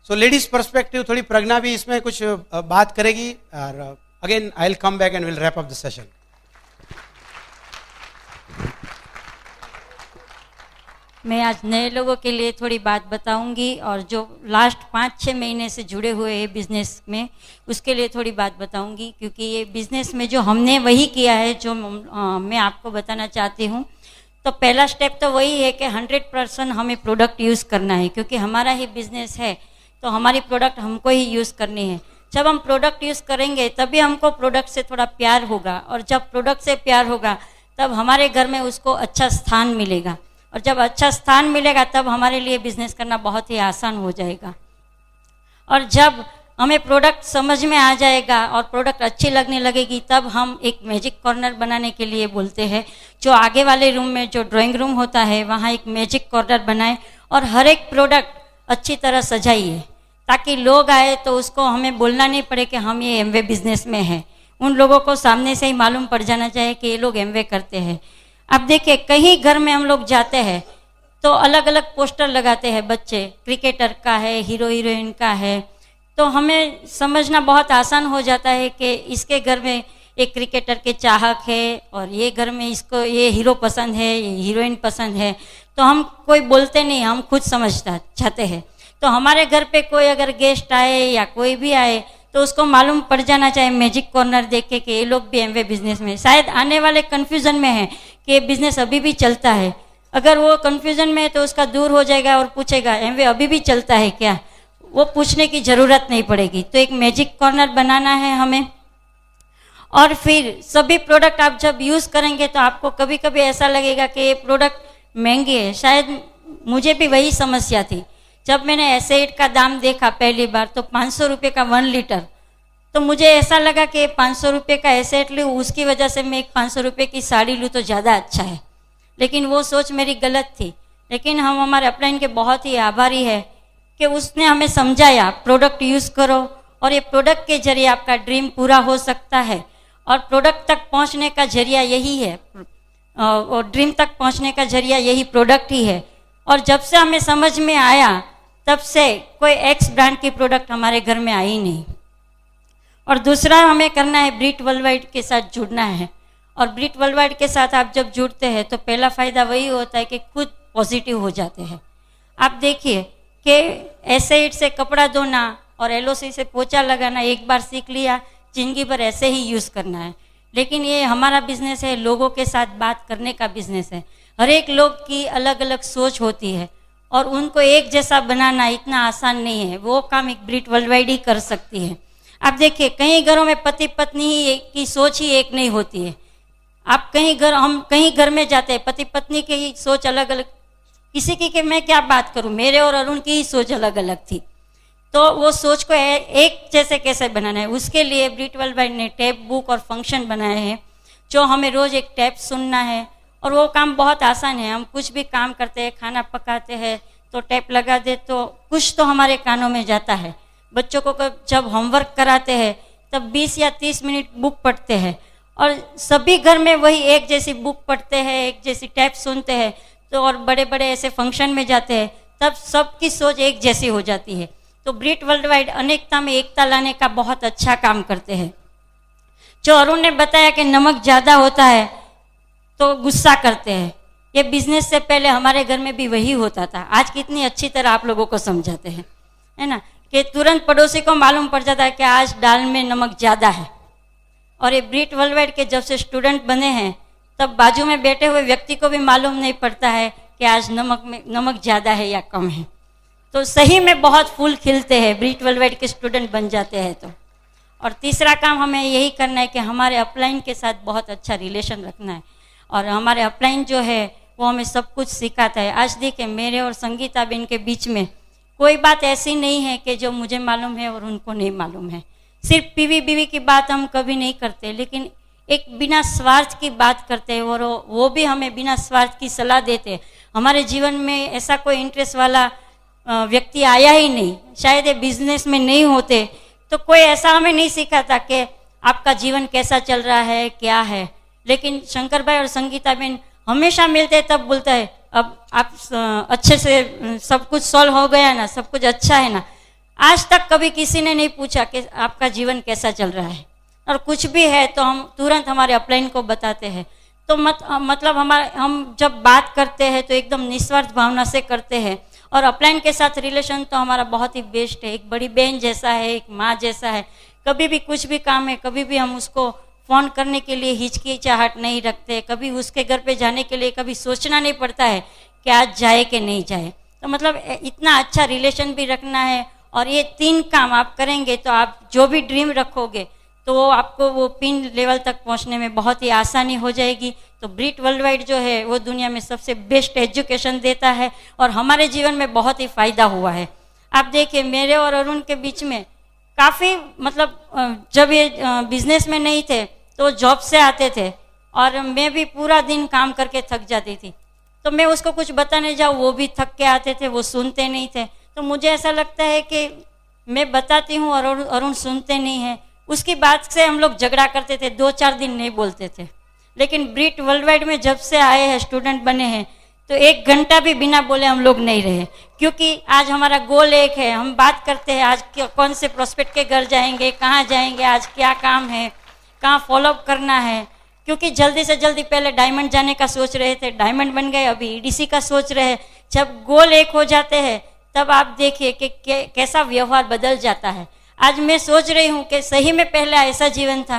So ladies perspective, थोड़ी प्रज्ञा भी इसमें कुछ बात करेगी, और again I will come back and will wrap up the session. मैं आज नए लोगों के लिए थोड़ी बात बताऊंगी, और जो लास्ट 5-6 महीने से जुड़े हुए हैं बिजनेस में, उसके लिए थोड़ी बात बताऊंगी, क्योंकि ये बिजनेस में जो हमने वही किया है जो मैं आपको बताना चाहती हूँ। तो पहला स्टेप तो वही है कि 100% हमें प्रोडक्ट यूज़ करना है, क्योंकि हमारा ही बिजनेस है तो हमारी प्रोडक्ट हमको ही यूज़ करनी है। जब हम प्रोडक्ट यूज़ करेंगे तभी हमको प्रोडक्ट से थोड़ा प्यार होगा, और जब प्रोडक्ट से प्यार होगा तब हमारे घर में उसको अच्छा स्थान मिलेगा, और जब अच्छा स्थान मिलेगा तब हमारे लिए बिजनेस करना बहुत ही आसान हो जाएगा। और जब हमें प्रोडक्ट समझ में आ जाएगा और प्रोडक्ट अच्छी लगने लगेगी, तब हम एक मैजिक कॉर्नर बनाने के लिए बोलते हैं। जो आगे वाले रूम में जो ड्राइंग रूम होता है, वहाँ एक मैजिक कॉर्नर बनाए और हर एक प्रोडक्ट अच्छी तरह सजाइए, ताकि लोग आए तो उसको हमें बोलना नहीं पड़े कि हम ये एमवे बिजनेस में हैं। उन लोगों को सामने से ही मालूम पड़ जाना चाहिए कि ये लोग एमवे करते हैं। अब देखिए, कहीं घर में हम लोग जाते हैं तो अलग अलग पोस्टर लगाते हैं, बच्चे क्रिकेटर का है, हीरो हीरोइन का है, तो हमें समझना बहुत आसान हो जाता है कि इसके घर में एक क्रिकेटर के चाहक है, और ये घर में इसको ये हीरो पसंद है, ये हीरोइन पसंद है। तो हम कोई बोलते नहीं, हम खुद समझता चाहते हैं। तो हमारे घर पे कोई अगर गेस्ट आए या कोई भी आए तो उसको मालूम पड़ जाना चाहिए मैजिक कॉर्नर देख के कि ये लोग भी एमवे बिजनेस में। शायद आने वाले कन्फ्यूजन में है कि बिजनेस अभी भी चलता है। अगर वो कन्फ्यूजन में है तो उसका दूर हो जाएगा और पूछेगा एमवे अभी भी चलता है क्या, वो पूछने की ज़रूरत नहीं पड़ेगी। तो एक मैजिक कॉर्नर बनाना है हमें। और फिर सभी प्रोडक्ट आप जब यूज़ करेंगे तो आपको कभी कभी ऐसा लगेगा कि ये प्रोडक्ट महंगे है। शायद मुझे भी वही समस्या थी। जब मैंने एसेट का दाम देखा पहली बार तो 500 रुपये का 1 लीटर, तो मुझे ऐसा लगा कि 500 रुपये का एसेट लूँ, उसकी वजह से मैं एक 500 रुपये की साड़ी लूँ तो ज़्यादा अच्छा है। लेकिन वो सोच मेरी गलत थी। लेकिन हम हमारे अपलाइन के बहुत ही आभारी है कि उसने हमें समझाया प्रोडक्ट यूज़ करो, और ये प्रोडक्ट के जरिए आपका ड्रीम पूरा हो सकता है। और प्रोडक्ट तक पहुंचने का जरिया यही है, और ड्रीम तक पहुंचने का जरिया यही प्रोडक्ट ही है। और जब से हमें समझ में आया तब से कोई एक्स ब्रांड की प्रोडक्ट हमारे घर में आई नहीं। और दूसरा हमें करना है, ब्रिट वर्ल्डवाइड के साथ जुड़ना है। और ब्रिट वर्ल्डवाइड के साथ आप जब जुड़ते हैं तो पहला फ़ायदा वही होता है कि खुद पॉजिटिव हो जाते हैं। आप देखिए कि एसिड से कपड़ा धोना और एलओसी से पोछा लगाना एक बार सीख लिया, जिंदगी भर ऐसे ही यूज़ करना है। लेकिन ये हमारा बिजनेस है, लोगों के साथ बात करने का बिजनेस है। हर एक लोग की अलग अलग सोच होती है और उनको एक जैसा बनाना इतना आसान नहीं है। वो काम एक ब्रिट वर्ल्डवाइड ही कर सकती है। आप देखिए, कई घरों में पति पत्नी ही की सोच ही एक नहीं होती है। आप हम कहीं घर में जाते हैं, पति पत्नी की ही सोच अलग अलग, किसी की कि मैं क्या बात करूं, मेरे और अरुण की ही सोच अलग अलग थी। तो वो सोच को एक जैसे कैसे बनाना है, उसके लिए ब्रिट वर्ल्डवाइड ने टैब बुक और फंक्शन बनाए हैं, जो हमें रोज़ एक टैब सुनना है। और वो काम बहुत आसान है। हम कुछ भी काम करते हैं, खाना पकाते हैं तो टैप लगा दे तो कुछ तो हमारे कानों में जाता है। बच्चों को जब होमवर्क कराते हैं तब 20 या 30 मिनट बुक पढ़ते हैं, और सभी घर में वही एक जैसी बुक पढ़ते हैं, एक जैसी टैप सुनते हैं। तो और बड़े बड़े ऐसे फंक्शन में जाते हैं तब सबकी सोच एक जैसी हो जाती है। तो ब्रिट वर्ल्डवाइड अनेकता में एकता लाने का बहुत अच्छा काम करते हैं। जो अरुण ने बताया कि नमक ज़्यादा होता है तो गुस्सा करते हैं, ये बिजनेस से पहले हमारे घर में भी वही होता था। आज कितनी अच्छी तरह आप लोगों को समझाते हैं, है ना, कि तुरंत पड़ोसी को मालूम पड़ जाता है कि आज दाल में नमक ज़्यादा है। और ये ब्रिट वर्ल्डवाइड के जब से स्टूडेंट बने हैं तब बाजू में बैठे हुए व्यक्ति को भी मालूम नहीं पड़ता है कि आज नमक ज़्यादा है या कम है। तो सही में बहुत फूल खिलते हैं ब्रीट वर्ल्डवाइड के स्टूडेंट बन जाते हैं तो। और तीसरा काम हमें यही करना है कि हमारे अपलाइन के साथ बहुत अच्छा रिलेशन रखना है, और हमारे अपलाइन जो है वो हमें सब कुछ सिखाता है। आज देखिए मेरे और संगीता बेन के बीच में कोई बात ऐसी नहीं है कि जो मुझे मालूम है और उनको नहीं मालूम है। सिर्फ पीवी बीवी की बात हम कभी नहीं करते, लेकिन एक बिना स्वार्थ की बात करते हैं, और वो भी हमें बिना स्वार्थ की सलाह देते हैं। हमारे जीवन में ऐसा कोई इंटरेस्ट वाला व्यक्ति आया ही नहीं, शायद ये बिजनेस में नहीं होते तो कोई ऐसा हमें नहीं सिखाता कि आपका जीवन कैसा चल रहा है क्या है। लेकिन शंकर भाई और संगीता बेन हमेशा मिलते तब बोलता है अब आप अच्छे से सब कुछ सॉल्व हो गया ना, सब कुछ अच्छा है ना। आज तक कभी किसी ने नहीं पूछा कि आपका जीवन कैसा चल रहा है, और कुछ भी है तो हम तुरंत हमारे अपलाइन को बताते हैं। तो मतलब हम जब बात करते हैं तो एकदम निस्वार्थ भावना से करते हैं, और अपलाइन के साथ रिलेशन तो हमारा बहुत ही बेस्ट है, एक बड़ी बहन जैसा है, एक माँ जैसा है। कभी भी कुछ भी काम है, कभी भी हम उसको फ़ोन करने के लिए हिचकिचाहट नहीं रखते, कभी उसके घर पे जाने के लिए कभी सोचना नहीं पड़ता है कि आज जाए कि नहीं जाए। तो मतलब इतना अच्छा रिलेशन भी रखना है, और ये 3 काम आप करेंगे तो आप जो भी ड्रीम रखोगे तो आपको वो पिन लेवल तक पहुंचने में बहुत ही आसानी हो जाएगी। तो ब्रीट वर्ल्डवाइड जो है वो दुनिया में सबसे बेस्ट एजुकेशन देता है, और हमारे जीवन में बहुत ही फ़ायदा हुआ है। आप देखिए मेरे और अरुण के बीच में काफ़ी मतलब जब ये बिजनेस में नहीं थे तो जॉब से आते थे, और मैं भी पूरा दिन काम करके थक जाती थी, तो मैं उसको कुछ बताने जाऊँ वो भी थक के आते थे, वो सुनते नहीं थे। तो मुझे ऐसा लगता है कि मैं बताती हूँ और अरुण सुनते नहीं हैं, उसकी बात से हम लोग झगड़ा करते थे, 2-4 दिन नहीं बोलते थे। लेकिन ब्रीट वर्ल्डवाइड में जब से आए हैं, स्टूडेंट बने हैं, तो 1 घंटा भी बिना बोले हम लोग नहीं रहे, क्योंकि आज हमारा गोल एक है। हम बात करते हैं आज कौन से प्रोस्पेक्ट के घर जाएंगे, कहाँ जाएंगे, आज क्या काम है, कहाँ फॉलोअप करना है। क्योंकि जल्दी से जल्दी पहले डायमंड जाने का सोच रहे थे, डायमंड बन गए, अभी ईडीसी का सोच रहे हैं। जब गोल एक हो जाते हैं तब आप देखिए कि कैसा व्यवहार बदल जाता है। आज मैं सोच रही हूँ कि सही में पहले ऐसा जीवन था,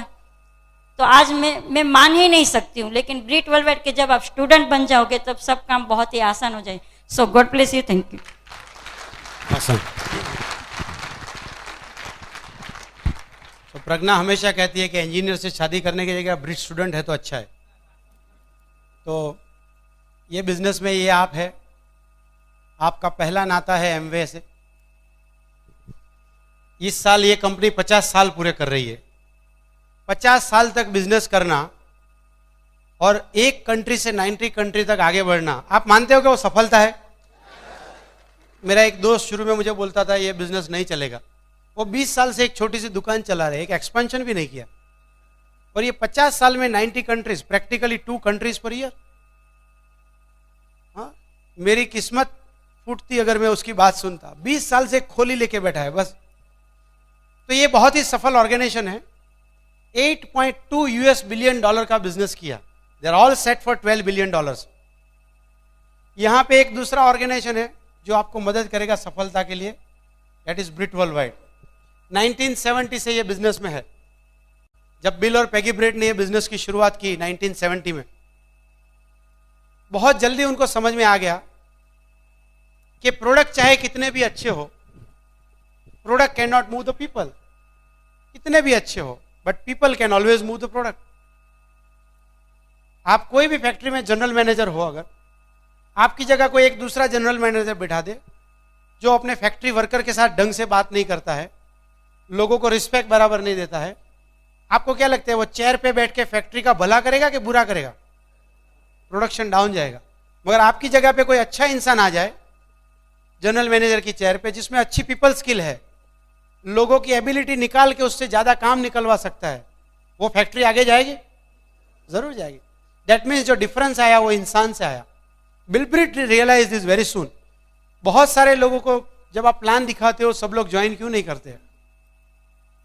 तो आज मैं मान ही नहीं सकती हूँ। लेकिन ब्रीट वर्ल्डवाइड के जब आप स्टूडेंट बन जाओगे तब सब काम बहुत ही आसान हो जाए। So God bless you, thank you. तो प्रज्ञा हमेशा कहती है कि इंजीनियर से शादी करने की जगह ब्रिट स्टूडेंट है तो अच्छा है। तो ये बिजनेस में ये आप है, आपका पहला नाता है एमवे से। इस साल ये कंपनी 50 साल पूरे कर रही है। 50 साल तक बिजनेस करना और एक कंट्री से 90 कंट्री तक आगे बढ़ना, आप मानते हो कि वो सफलता है? मेरा एक दोस्त शुरू में मुझे बोलता था ये बिजनेस नहीं चलेगा। वो 20 साल से एक छोटी सी दुकान चला रहे, एक एक्सपेंशन भी नहीं किया, और ये 50 साल में 90 countries, practically 2 countries per year. हाँ, मेरी किस्मत फूटती अगर मैं उसकी बात सुनता। 20 साल से खोली लेके बैठा है बस। तो ये बहुत ही सफल ऑर्गेनाइजेशन है। 8.2 US बिलियन डॉलर का बिजनेस किया। They are all set for 12 billion dollars. यहां पे एक दूसरा ऑर्गेनाइजेशन है जो आपको मदद करेगा सफलता के लिए, दैट इज ब्रिट वर्ल्डवाइड। 1970 से ये बिजनेस में है। जब बिल और पैगी ब्रेट ने ये बिजनेस की शुरुआत की 1970 में, बहुत जल्दी उनको समझ में आ गया कि प्रोडक्ट चाहे कितने भी अच्छे हो, product can not move the people. कितने भी अच्छे हो, but people can always move the product. आप कोई भी फैक्ट्री में जनरल मैनेजर हो, अगर आपकी जगह कोई एक दूसरा जनरल मैनेजर बिठा दे जो अपने फैक्ट्री वर्कर के साथ ढंग से बात नहीं करता है, लोगों को रिस्पेक्ट बराबर नहीं देता है, आपको क्या लगता है वो चेयर पे बैठ के फैक्ट्री का भला करेगा कि बुरा करेगा? प्रोडक्शन डाउन जाएगा। मगर आपकी जगह पे कोई अच्छा इंसान आ जाए जनरल मैनेजर की चेयर पे, जिसमें अच्छी पीपल स्किल है, लोगों की एबिलिटी निकाल के उससे ज्यादा काम निकलवा सकता है, वो फैक्ट्री आगे जाएगी? जरूर जाएगी। दैट मीन्स जो डिफरेंस आया वो इंसान से आया। Bill Britt realize this very soon. बहुत सारे लोगों को जब आप प्लान दिखाते हो सब लोग ज्वाइन क्यों नहीं करते?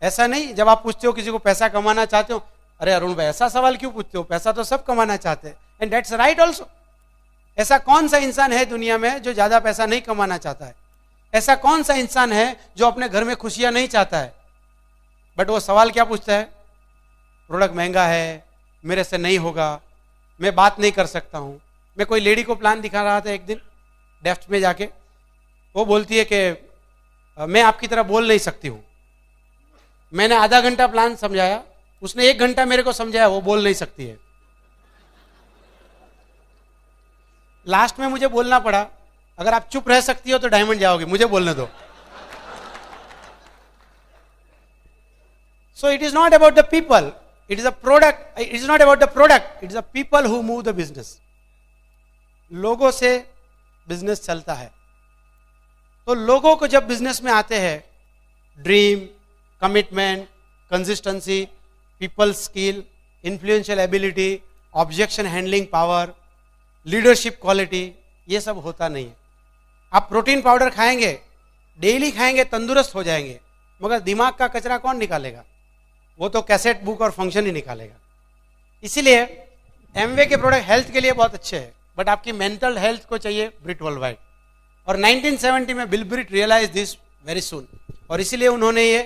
ऐसा नहीं, जब आप पूछते हो किसी को पैसा कमाना चाहते हो, अरे अरुण भाई ऐसा सवाल क्यों पूछते हो, पैसा तो सब कमाना चाहते हैं, एंड दैट्स राइट ऑल्सो। ऐसा कौन सा इंसान है दुनिया में जो ज्यादा पैसा नहीं कमाना चाहता है? ऐसा कौन सा इंसान है जो अपने घर में खुशियां नहीं चाहता है? बट वो सवाल क्या पूछता है? प्रोडक्ट महंगा है, मेरे से नहीं होगा, मैं बात नहीं कर सकता हूं। मैं कोई लेडी को प्लान दिखा रहा था एक दिन डेफ्ट में जाके, वो बोलती है कि मैं आपकी तरह बोल नहीं सकती हूं। मैंने आधा घंटा प्लान समझाया, उसने 1 घंटा मेरे को समझाया, वो बोल नहीं सकती है। लास्ट में मुझे बोलना पड़ा, अगर आप चुप रह सकती हो तो डायमंड जाओगे, मुझे बोलने दो। So it is not about the people, it is a product, it is not about the product, it is the people who move the business. लोगों से बिजनेस चलता है। तो लोगों को जब बिजनेस में आते हैं, dream, commitment, consistency, people skill, influential ability, objection handling power, leadership quality, ये सब होता नहीं है। आप प्रोटीन पाउडर खाएंगे, डेली खाएंगे, तंदुरुस्त हो जाएंगे, मगर दिमाग का कचरा कौन निकालेगा? वो तो कैसेट बुक और फंक्शन ही निकालेगा। इसीलिए एमवे के प्रोडक्ट हेल्थ के लिए बहुत अच्छे हैं, बट आपकी मेंटल हेल्थ को चाहिए ब्रिट वर्ल्ड वाइड। और 1970 में Bill Britt realize this very soon, और इसीलिए उन्होंने ये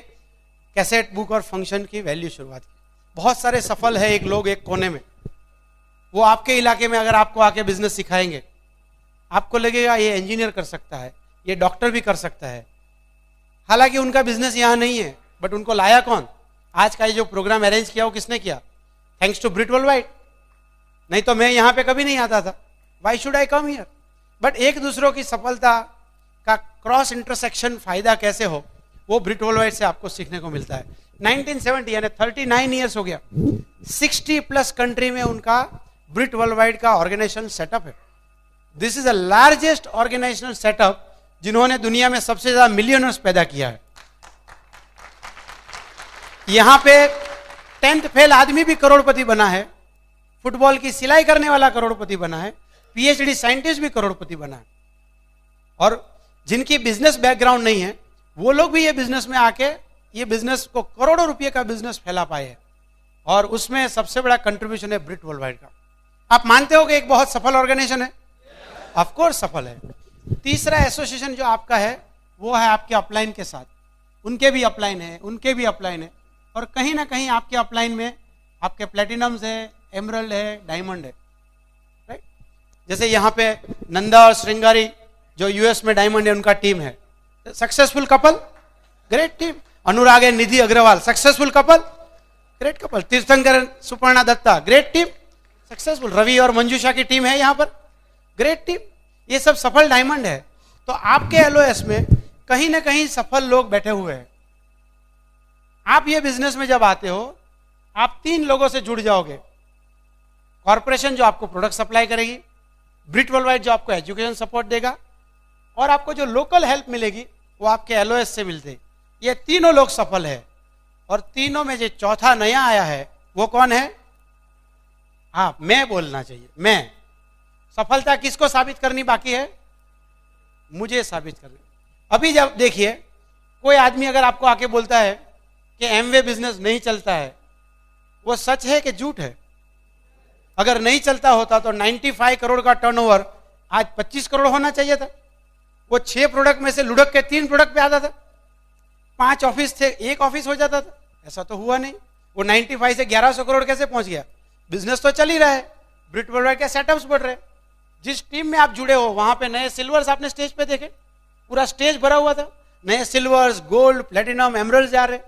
कैसेट बुक और फंक्शन की वैल्यू शुरुआत की। बहुत सारे सफल है एक लोग एक कोने में, वो आपके इलाके में अगर आपको आके बिजनेस सिखाएंगे, आपको लगेगा ये इंजीनियर कर सकता है, ये डॉक्टर भी कर सकता है। हालांकि उनका बिजनेस यहाँ नहीं है, बट उनको लाया कौन? आज का ये जो प्रोग्राम अरेंज किया वो किसने किया? Thanks to Britt world wide. नहीं तो मैं यहाँ पे कभी नहीं आता था। Why should I come here? But एक दूसरों की सफलता का क्रॉस इंटरसेक्शन फायदा कैसे हो, वो ब्रिट वर्ल्ड वाइड से आपको सीखने को मिलता है। 1970 यानी 39 ईयर्स हो गया, 60+ कंट्री में उनका ब्रिट वर्ल्ड वाइड का ऑर्गेनाइजेशन सेटअप है। This is the largest organizational setup जिन्होंने दुनिया में सबसे ज्यादा मिलियनर्स पैदा किया है। यहां पे 10th फेल आदमी भी करोड़पति बना है, फुटबॉल की सिलाई करने वाला करोड़पति बना है, पीएचडी साइंटिस्ट भी करोड़पति बना है। और जिनकी बिजनेस बैकग्राउंड नहीं है, वो लोग भी ये बिजनेस में आके ये बिजनेस को करोड़ों रुपए का बिजनेस फैला पाए हैं। और उसमें सबसे बड़ा कंट्रीब्यूशन है ब्रिट वर्ल्ड वाइड का। आप मानते हो कि एक बहुत सफल ऑर्गेनाइजेशन है? ऑफ कोर्स सफल है। तीसरा एसोसिएशन जो आपका है वो है आपके अपलाइन के साथ, उनके भी अपलाइन है, उनके भी अपलाइन है, और कहीं ना कहीं आपके अपलाइन में आपके प्लेटिनम्स है, एमरल्ड है, डायमंड है, राइट? जैसे यहाँ पे नंदा और श्रृंगारी जो यूएस में डायमंड है, उनका टीम है। Successful couple, great team. Anurag and Nidhi Agarwal, successful couple, great couple. Tirthankar Suparna Dutta, great team, successful. Ravi और मंजूषा की टीम है यहाँ पर, ग्रेट टीम। ये सब सफल डायमंड है। तो आपके एलओएस में कहीं ना कहीं सफल लोग बैठे हुए हैं। आप ये बिजनेस में जब आते हो, आप 3 लोगों से जुड़ जाओगे। कॉर्पोरेशन जो आपको प्रोडक्ट सप्लाई करेगी, ब्रिट वर्ल्ड वाइड जो आपको एजुकेशन सपोर्ट देगा, और आपको जो लोकल हेल्प मिलेगी वो आपके एलओएस से मिलते। ये तीनों लोग सफल है। और तीनों में जो चौथा नया आया है वो कौन है? हाँ, मैं बोलना चाहिए। मैं सफलता किसको साबित करनी बाकी है? मुझे साबित करनी। अभी जब देखिए, कोई आदमी अगर आपको आके बोलता है कि एमवे बिजनेस नहीं चलता है, वो सच है कि झूठ है? अगर नहीं चलता होता तो 95 करोड़ का टर्नओवर आज 25 करोड़ होना चाहिए था। वो 6 प्रोडक्ट में से लुढ़क के 3 प्रोडक्ट पे आता था। 5 ऑफिस थे, 1 ऑफिस हो जाता था। ऐसा तो हुआ नहीं। वो 95 से 1100 करोड़ कैसे पहुंच गया? बिजनेस तो चल ही रहा है, ब्रिट वर्ल्ड वाइड के सेटअप्स बढ़ रहे। जिस टीम में आप जुड़े हो वहां पे नए सिल्वर्स आपने स्टेज पे देखे, पूरा स्टेज भरा हुआ था। नए सिल्वर्स, गोल्ड, प्लेटिनम, एमरल्ड जा रहे।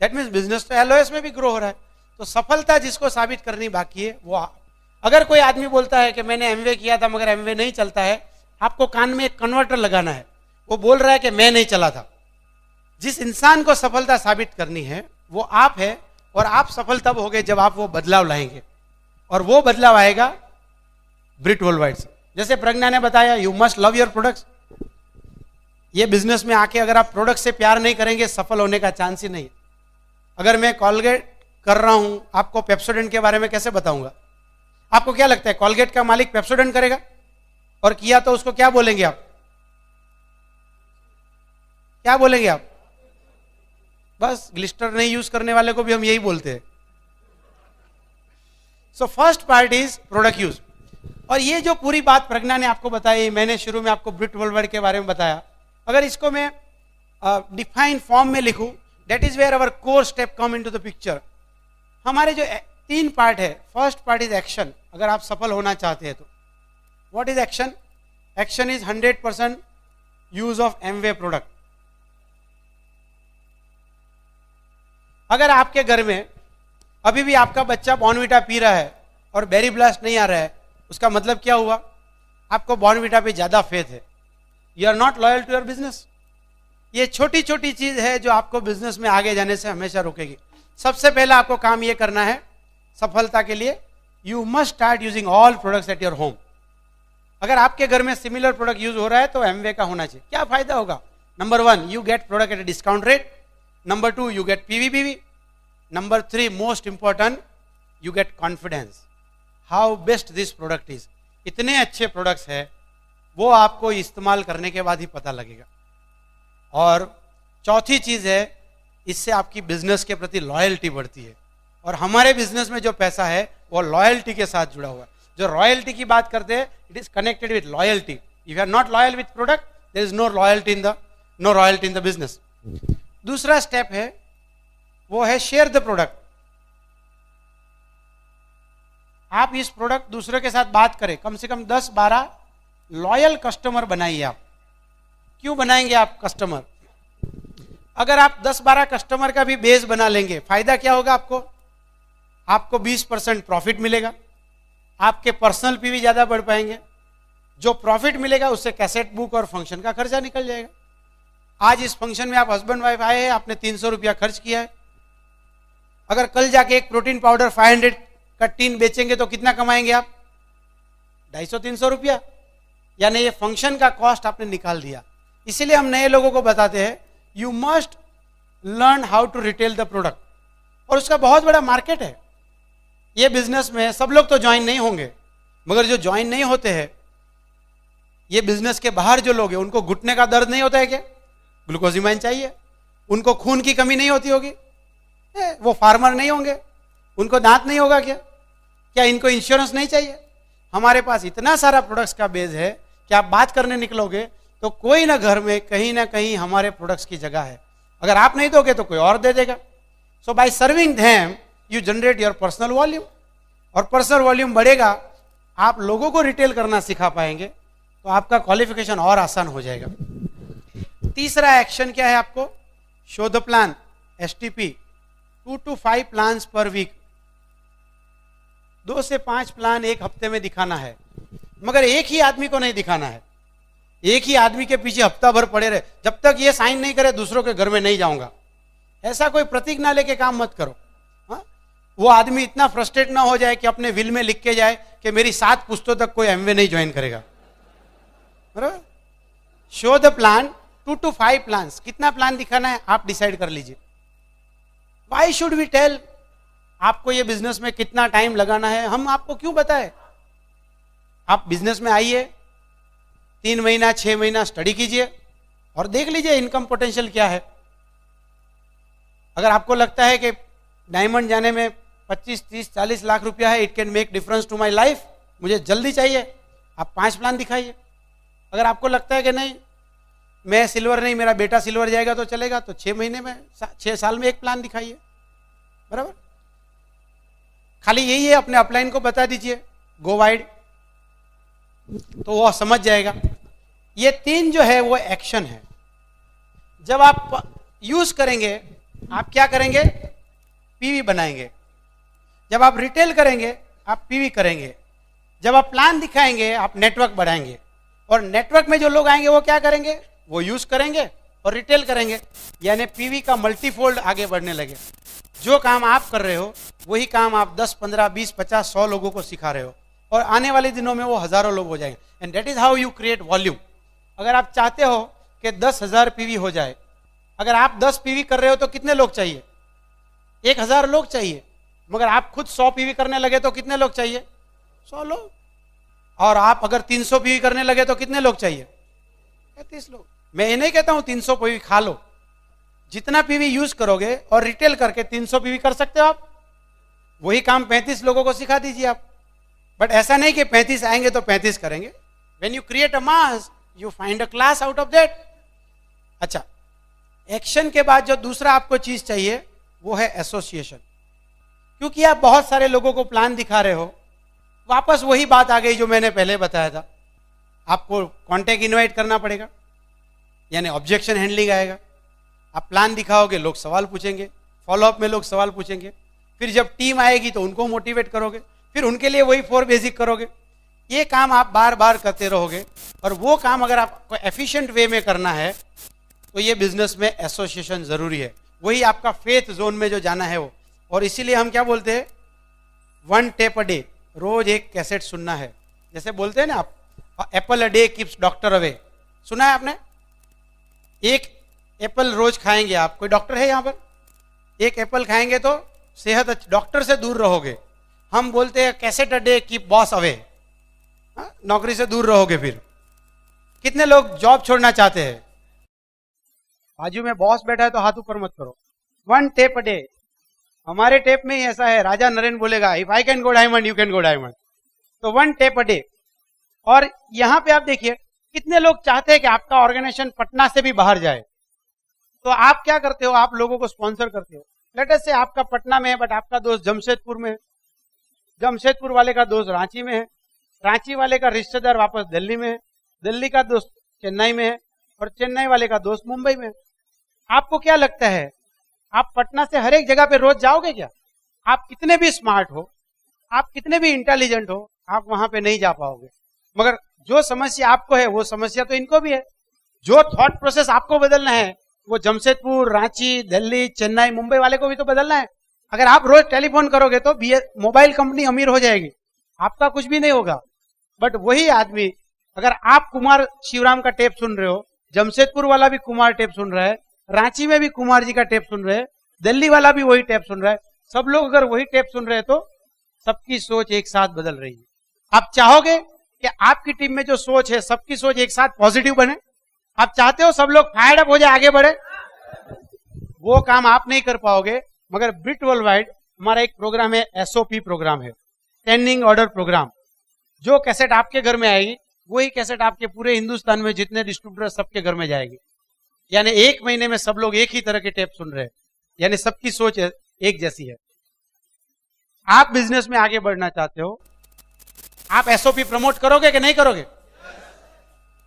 दैट मीन्स बिजनेस तो एलओएस में भी ग्रो हो रहा है। तो सफलता जिसको साबित करनी बाकी है वो अगर कोई आदमी बोलता है कि मैंने एमवे किया था मगर एमवे नहीं चलता है, आपको कान में एक कन्वर्टर लगाना है। वो बोल रहा है कि मैं नहीं चला था। जिस इंसान को सफलता साबित करनी है वो आप है, और आप सफल तब होगे जब आप वो बदलाव लाएंगे, और वो बदलाव आएगा ब्रिट वर्ल्ड वाइड से। जैसे प्रज्ञा ने बताया, you must love your products. ये बिजनेस में आके अगर आप प्रोडक्ट से प्यार नहीं करेंगे, सफल होने का चांस ही नहीं। अगर मैं कॉलगेट कर रहा हूं, आपको पेप्सोडेंट के बारे में कैसे बताऊंगा? आपको क्या लगता है कॉलगेट का मालिक पेप्सोडेंट करेगा? और किया तो उसको क्या बोलेंगे आप? क्या बोलेंगे आप? बस ग्लिस्टर नहीं यूज करने वाले को भी हम यही बोलते हैं। So first part is product use. और ये जो पूरी बात प्रज्ञा ने आपको बताई, मैंने शुरू में आपको ब्रिट वर्ल्ड वाइड के बारे में बताया, अगर इसको मैं डिफाइन फॉर्म में लिखूं, that is where our core step come into the picture. हमारे जो 3 पार्ट है, फर्स्ट पार्ट इज एक्शन। अगर आप सफल होना चाहते हैं तो what is action? Action is 100% use of Amway product. अगर आपके घर में अभी भी आपका बच्चा बॉर्नविटा पी रहा है और बेरी ब्लास्ट नहीं आ रहा है, उसका मतलब क्या हुआ? आपको बॉर्नविटा पे ज्यादा फेथ है, you are not loyal to your business. ये छोटी छोटी चीज है जो आपको बिजनेस में आगे जाने से हमेशा रोकेगी। सबसे पहला आपको काम ये करना है सफलता के लिए, you must start using all products at your home. अगर आपके घर में सिमिलर प्रोडक्ट यूज हो रहा है तो एमवे का होना चाहिए। क्या फायदा होगा? Number 1, you get product at a discount rate. Number 2, you get PV PV. Number 3, most important, you get confidence how best this product is. इतने अच्छे प्रोडक्ट्स है वो आपको इस्तेमाल करने के बाद ही पता लगेगा। और चौथी चीज है, इससे आपकी बिजनेस के प्रति लॉयल्टी बढ़ती है। और हमारे बिजनेस में जो पैसा है वो लॉयल्टी के साथ जुड़ा हुआ है। जो रॉयल्टी की बात करते हैं, it is connected with loyalty. If you are not loyal with product, there is no royalty in the business. दूसरा स्टेप है वो है शेयर द प्रोडक्ट। आप इस प्रोडक्ट दूसरे के साथ बात करें, कम से कम 10-12 लॉयल कस्टमर बनाइए आप। क्यों बनाएंगे आप कस्टमर? अगर आप 10-12 कस्टमर का भी बेस बना लेंगे, फायदा क्या होगा आपको? आपको 20% प्रॉफिट मिलेगा, आपके पर्सनल पीवी ज्यादा बढ़ पाएंगे, जो प्रॉफिट मिलेगा उससे कैसेट बुक और फंक्शन का खर्चा निकल जाएगा। आज इस फंक्शन में आप हस्बैंड वाइफ आए हैं, आपने 300 रुपया खर्च किया है। अगर कल जाके एक प्रोटीन पाउडर 500 का टीन बेचेंगे तो कितना कमाएंगे आप? 250-300 रुपया। यानी ये फंक्शन का कॉस्ट आपने निकाल दिया। इसीलिए हम नए लोगों को बताते हैं, you must learn how to retail the product. और उसका बहुत बड़ा मार्केट है। ये बिजनेस में सब लोग तो ज्वाइन नहीं होंगे, मगर जो ज्वाइन नहीं होते हैं, ये बिजनेस के बाहर जो लोग हैं, उनको घुटने का दर्द नहीं होता है क्या? ग्लूकोजिमाइन चाहिए। उनको खून की कमी नहीं होती होगी? वो फार्मर नहीं होंगे, उनको दांत नहीं होगा क्या? क्या इनको इंश्योरेंस नहीं चाहिए? हमारे पास इतना सारा प्रोडक्ट्स का बेस है कि आप बात करने निकलोगे तो कोई ना घर में कहीं ना कहीं हमारे प्रोडक्ट्स की जगह है। अगर आप नहीं दोगे तो कोई और दे देगा। So by serving them you generate your personal volume, और पर्सनल वॉल्यूम बढ़ेगा, आप लोगों को रिटेल करना सिखा पाएंगे, तो आपका क्वालिफिकेशन और आसान हो जाएगा। तीसरा एक्शन क्या है आपको? Show the plan, STP, 2 to 5 plans per week. 2 से 5 प्लान एक हफ्ते में दिखाना है, मगर एक ही आदमी को नहीं दिखाना है। एक ही आदमी के पीछे हफ्ता भर पड़े रहे, जब तक ये साइन नहीं करे दूसरों के घर में नहीं जाऊंगा, ऐसा कोई प्रतीक ना लेके काम मत करो। हा? वो आदमी इतना फ्रस्ट्रेट ना हो जाए कि अपने विल में लिख के जाए कि मेरी 7 पुश्तों तक कोई एमवे नहीं ज्वाइन करेगा। बराबर? Show the plan, 2 to 5 plans. कितना प्लान दिखाना है आप डिसाइड कर लीजिए। वाई शुड वी टेल आपको ये बिजनेस में कितना टाइम लगाना है? हम आपको क्यों बताएं? आप बिजनेस में आइए, 3 महीना 6 महीना स्टडी कीजिए और देख लीजिए इनकम पोटेंशियल क्या है। अगर आपको लगता है कि डायमंड जाने में 25, 30, 40 लाख रुपया है, it can make difference to my life, मुझे जल्दी चाहिए, आप 5 प्लान दिखाइए। अगर आपको लगता है कि नहीं मैं सिल्वर नहीं, मेरा बेटा सिल्वर जाएगा तो चलेगा, तो 6 महीने में 6 साल में एक प्लान दिखाइए। बराबर? खाली यही है, अपने अपलाइन को बता दीजिए गो वाइड, तो वो समझ जाएगा। ये 3 जो है वो एक्शन है। जब आप यूज करेंगे, आप क्या करेंगे? पीवी बनाएंगे। जब आप रिटेल करेंगे, आप पीवी करेंगे। जब आप प्लान दिखाएंगे, आप नेटवर्क बढ़ाएंगे। और नेटवर्क में जो लोग आएंगे वो क्या करेंगे? वो यूज करेंगे और रिटेल करेंगे। यानी पीवी का मल्टीफोल्ड आगे बढ़ने लगे। जो काम आप कर रहे हो वही काम आप 10, 15, 20, 50, 100 लोगों को सिखा रहे हो, और आने वाले दिनों में वो हजारों लोग हो जाएंगे। And that is how you create volume. अगर आप चाहते हो कि 10,000 पीवी हो जाए, अगर आप 10 पीवी कर रहे हो तो कितने लोग चाहिए? 1,000 लोग चाहिए। मगर आप खुद 100 पीवी करने लगे तो कितने लोग चाहिए? 100 लोग। और आप अगर 300 पीवी करने लगे तो कितने लोग चाहिए? 35 लोग। मैं ये नहीं कहता हूं 300 पीवी खा लो, जितना पीवी यूज करोगे और रिटेल करके 300 पीवी कर सकते हो आप। वही काम 35 लोगों को सिखा दीजिए आप। बट ऐसा नहीं कि 35 आएंगे तो 35 करेंगे। When you create a mass, you find a class out of that. अच्छा, एक्शन के बाद जो दूसरा आपको चीज चाहिए वो है एसोसिएशन। क्योंकि आप बहुत सारे लोगों को प्लान दिखा रहे हो, वापस वही बात आ गई जो मैंने पहले बताया था। आपको कॉन्टेक्ट इनवाइट करना पड़ेगा, यानी ऑब्जेक्शन हैंडलिंग आएगा। आप प्लान दिखाओगे, लोग सवाल पूछेंगे, फॉलोअप में लोग सवाल पूछेंगे, फिर जब टीम आएगी तो उनको मोटिवेट करोगे, फिर उनके लिए वही 4 बेसिक करोगे। ये काम आप बार बार करते रहोगे, और वो काम अगर आपको एफिशिएंट वे में करना है तो ये बिजनेस में एसोसिएशन जरूरी है। वही आपका फेथ जोन में जो जाना है वो। और इसीलिए हम क्या बोलते हैं, 1 टेप अ डे, रोज एक कैसेट सुनना है। जैसे बोलते हैं ना आप, Apple a day keeps doctor away, सुना है आपने? एक एप्पल रोज खाएंगे आप, कोई डॉक्टर है यहाँ पर? एक एप्पल खाएंगे तो सेहत, डॉक्टर से दूर रहोगे। हम बोलते हैं cassette a day keep boss away, नौकरी से दूर रहोगे। फिर कितने लोग जॉब छोड़ना चाहते हैं? बाजू में बॉस बैठा है तो हाथ ऊपर मत करो। 1 टेप अ डे, हमारे टेप में ही ऐसा है, राजा नरेन बोलेगा if I can go diamond you can go diamond. तो 1 टेप अ डे। और यहां पे आप देखिए कितने लोग चाहते हैं कि आपका ऑर्गेनाइजेशन पटना से भी बाहर जाए, तो आप क्या करते हो, आप लोगों को स्पॉन्सर करते हो। लेट अस से आपका पटना में है बट आपका दोस्त जमशेदपुर में है, जमशेदपुर वाले का दोस्त रांची में है, रांची वाले का रिश्तेदार वापस दिल्ली में है, दिल्ली का दोस्त चेन्नई में है, और चेन्नई वाले का दोस्त मुंबई में है। आपको क्या लगता है आप पटना से हर एक जगह पे रोज जाओगे क्या? आप कितने भी स्मार्ट हो, आप कितने भी इंटेलिजेंट हो, आप वहां पे नहीं जा पाओगे। मगर जो समस्या आपको है वो समस्या तो इनको भी है। जो थॉट प्रोसेस आपको बदलना है वो जमशेदपुर, रांची, दिल्ली, चेन्नई, मुंबई वाले को भी तो बदलना है। अगर आप रोज टेलीफोन करोगे तो मोबाइल कंपनी अमीर हो जाएगी, आपका कुछ भी नहीं होगा। बट वही आदमी, अगर आप कुमार शिवराम का टेप सुन रहे हो, जमशेदपुर वाला भी कुमार टेप सुन रहा है, रांची में भी कुमार जी का टेप सुन रहे हैं, दिल्ली वाला भी वही टेप सुन रहा है, सब लोग अगर वही टेप सुन रहे हैं तो सबकी सोच एक साथ बदल रही है। आप चाहोगे कि आपकी टीम में जो सोच है सबकी सोच एक साथ पॉजिटिव बने? आप चाहते हो सब लोग फायर्ड अप हो जाए, आगे बढ़े? वो काम आप नहीं कर पाओगे। मगर ब्रिट वर्ल्ड वाइड हमारा एक प्रोग्राम है, SOP प्रोग्राम है, स्टैंडिंग ऑर्डर प्रोग्राम। जो कैसेट आपके घर में आएगी वही कैसेट आपके पूरे हिंदुस्तान में जितने डिस्ट्रीब्यूटर सबके घर में जाएगी। यानी 1 महीने में सब लोग एक ही तरह के टेप सुन रहे हैं, यानी सबकी सोच एक जैसी है। आप बिजनेस में आगे बढ़ना चाहते हो, आप SOP प्रमोट करोगे कि नहीं करोगे?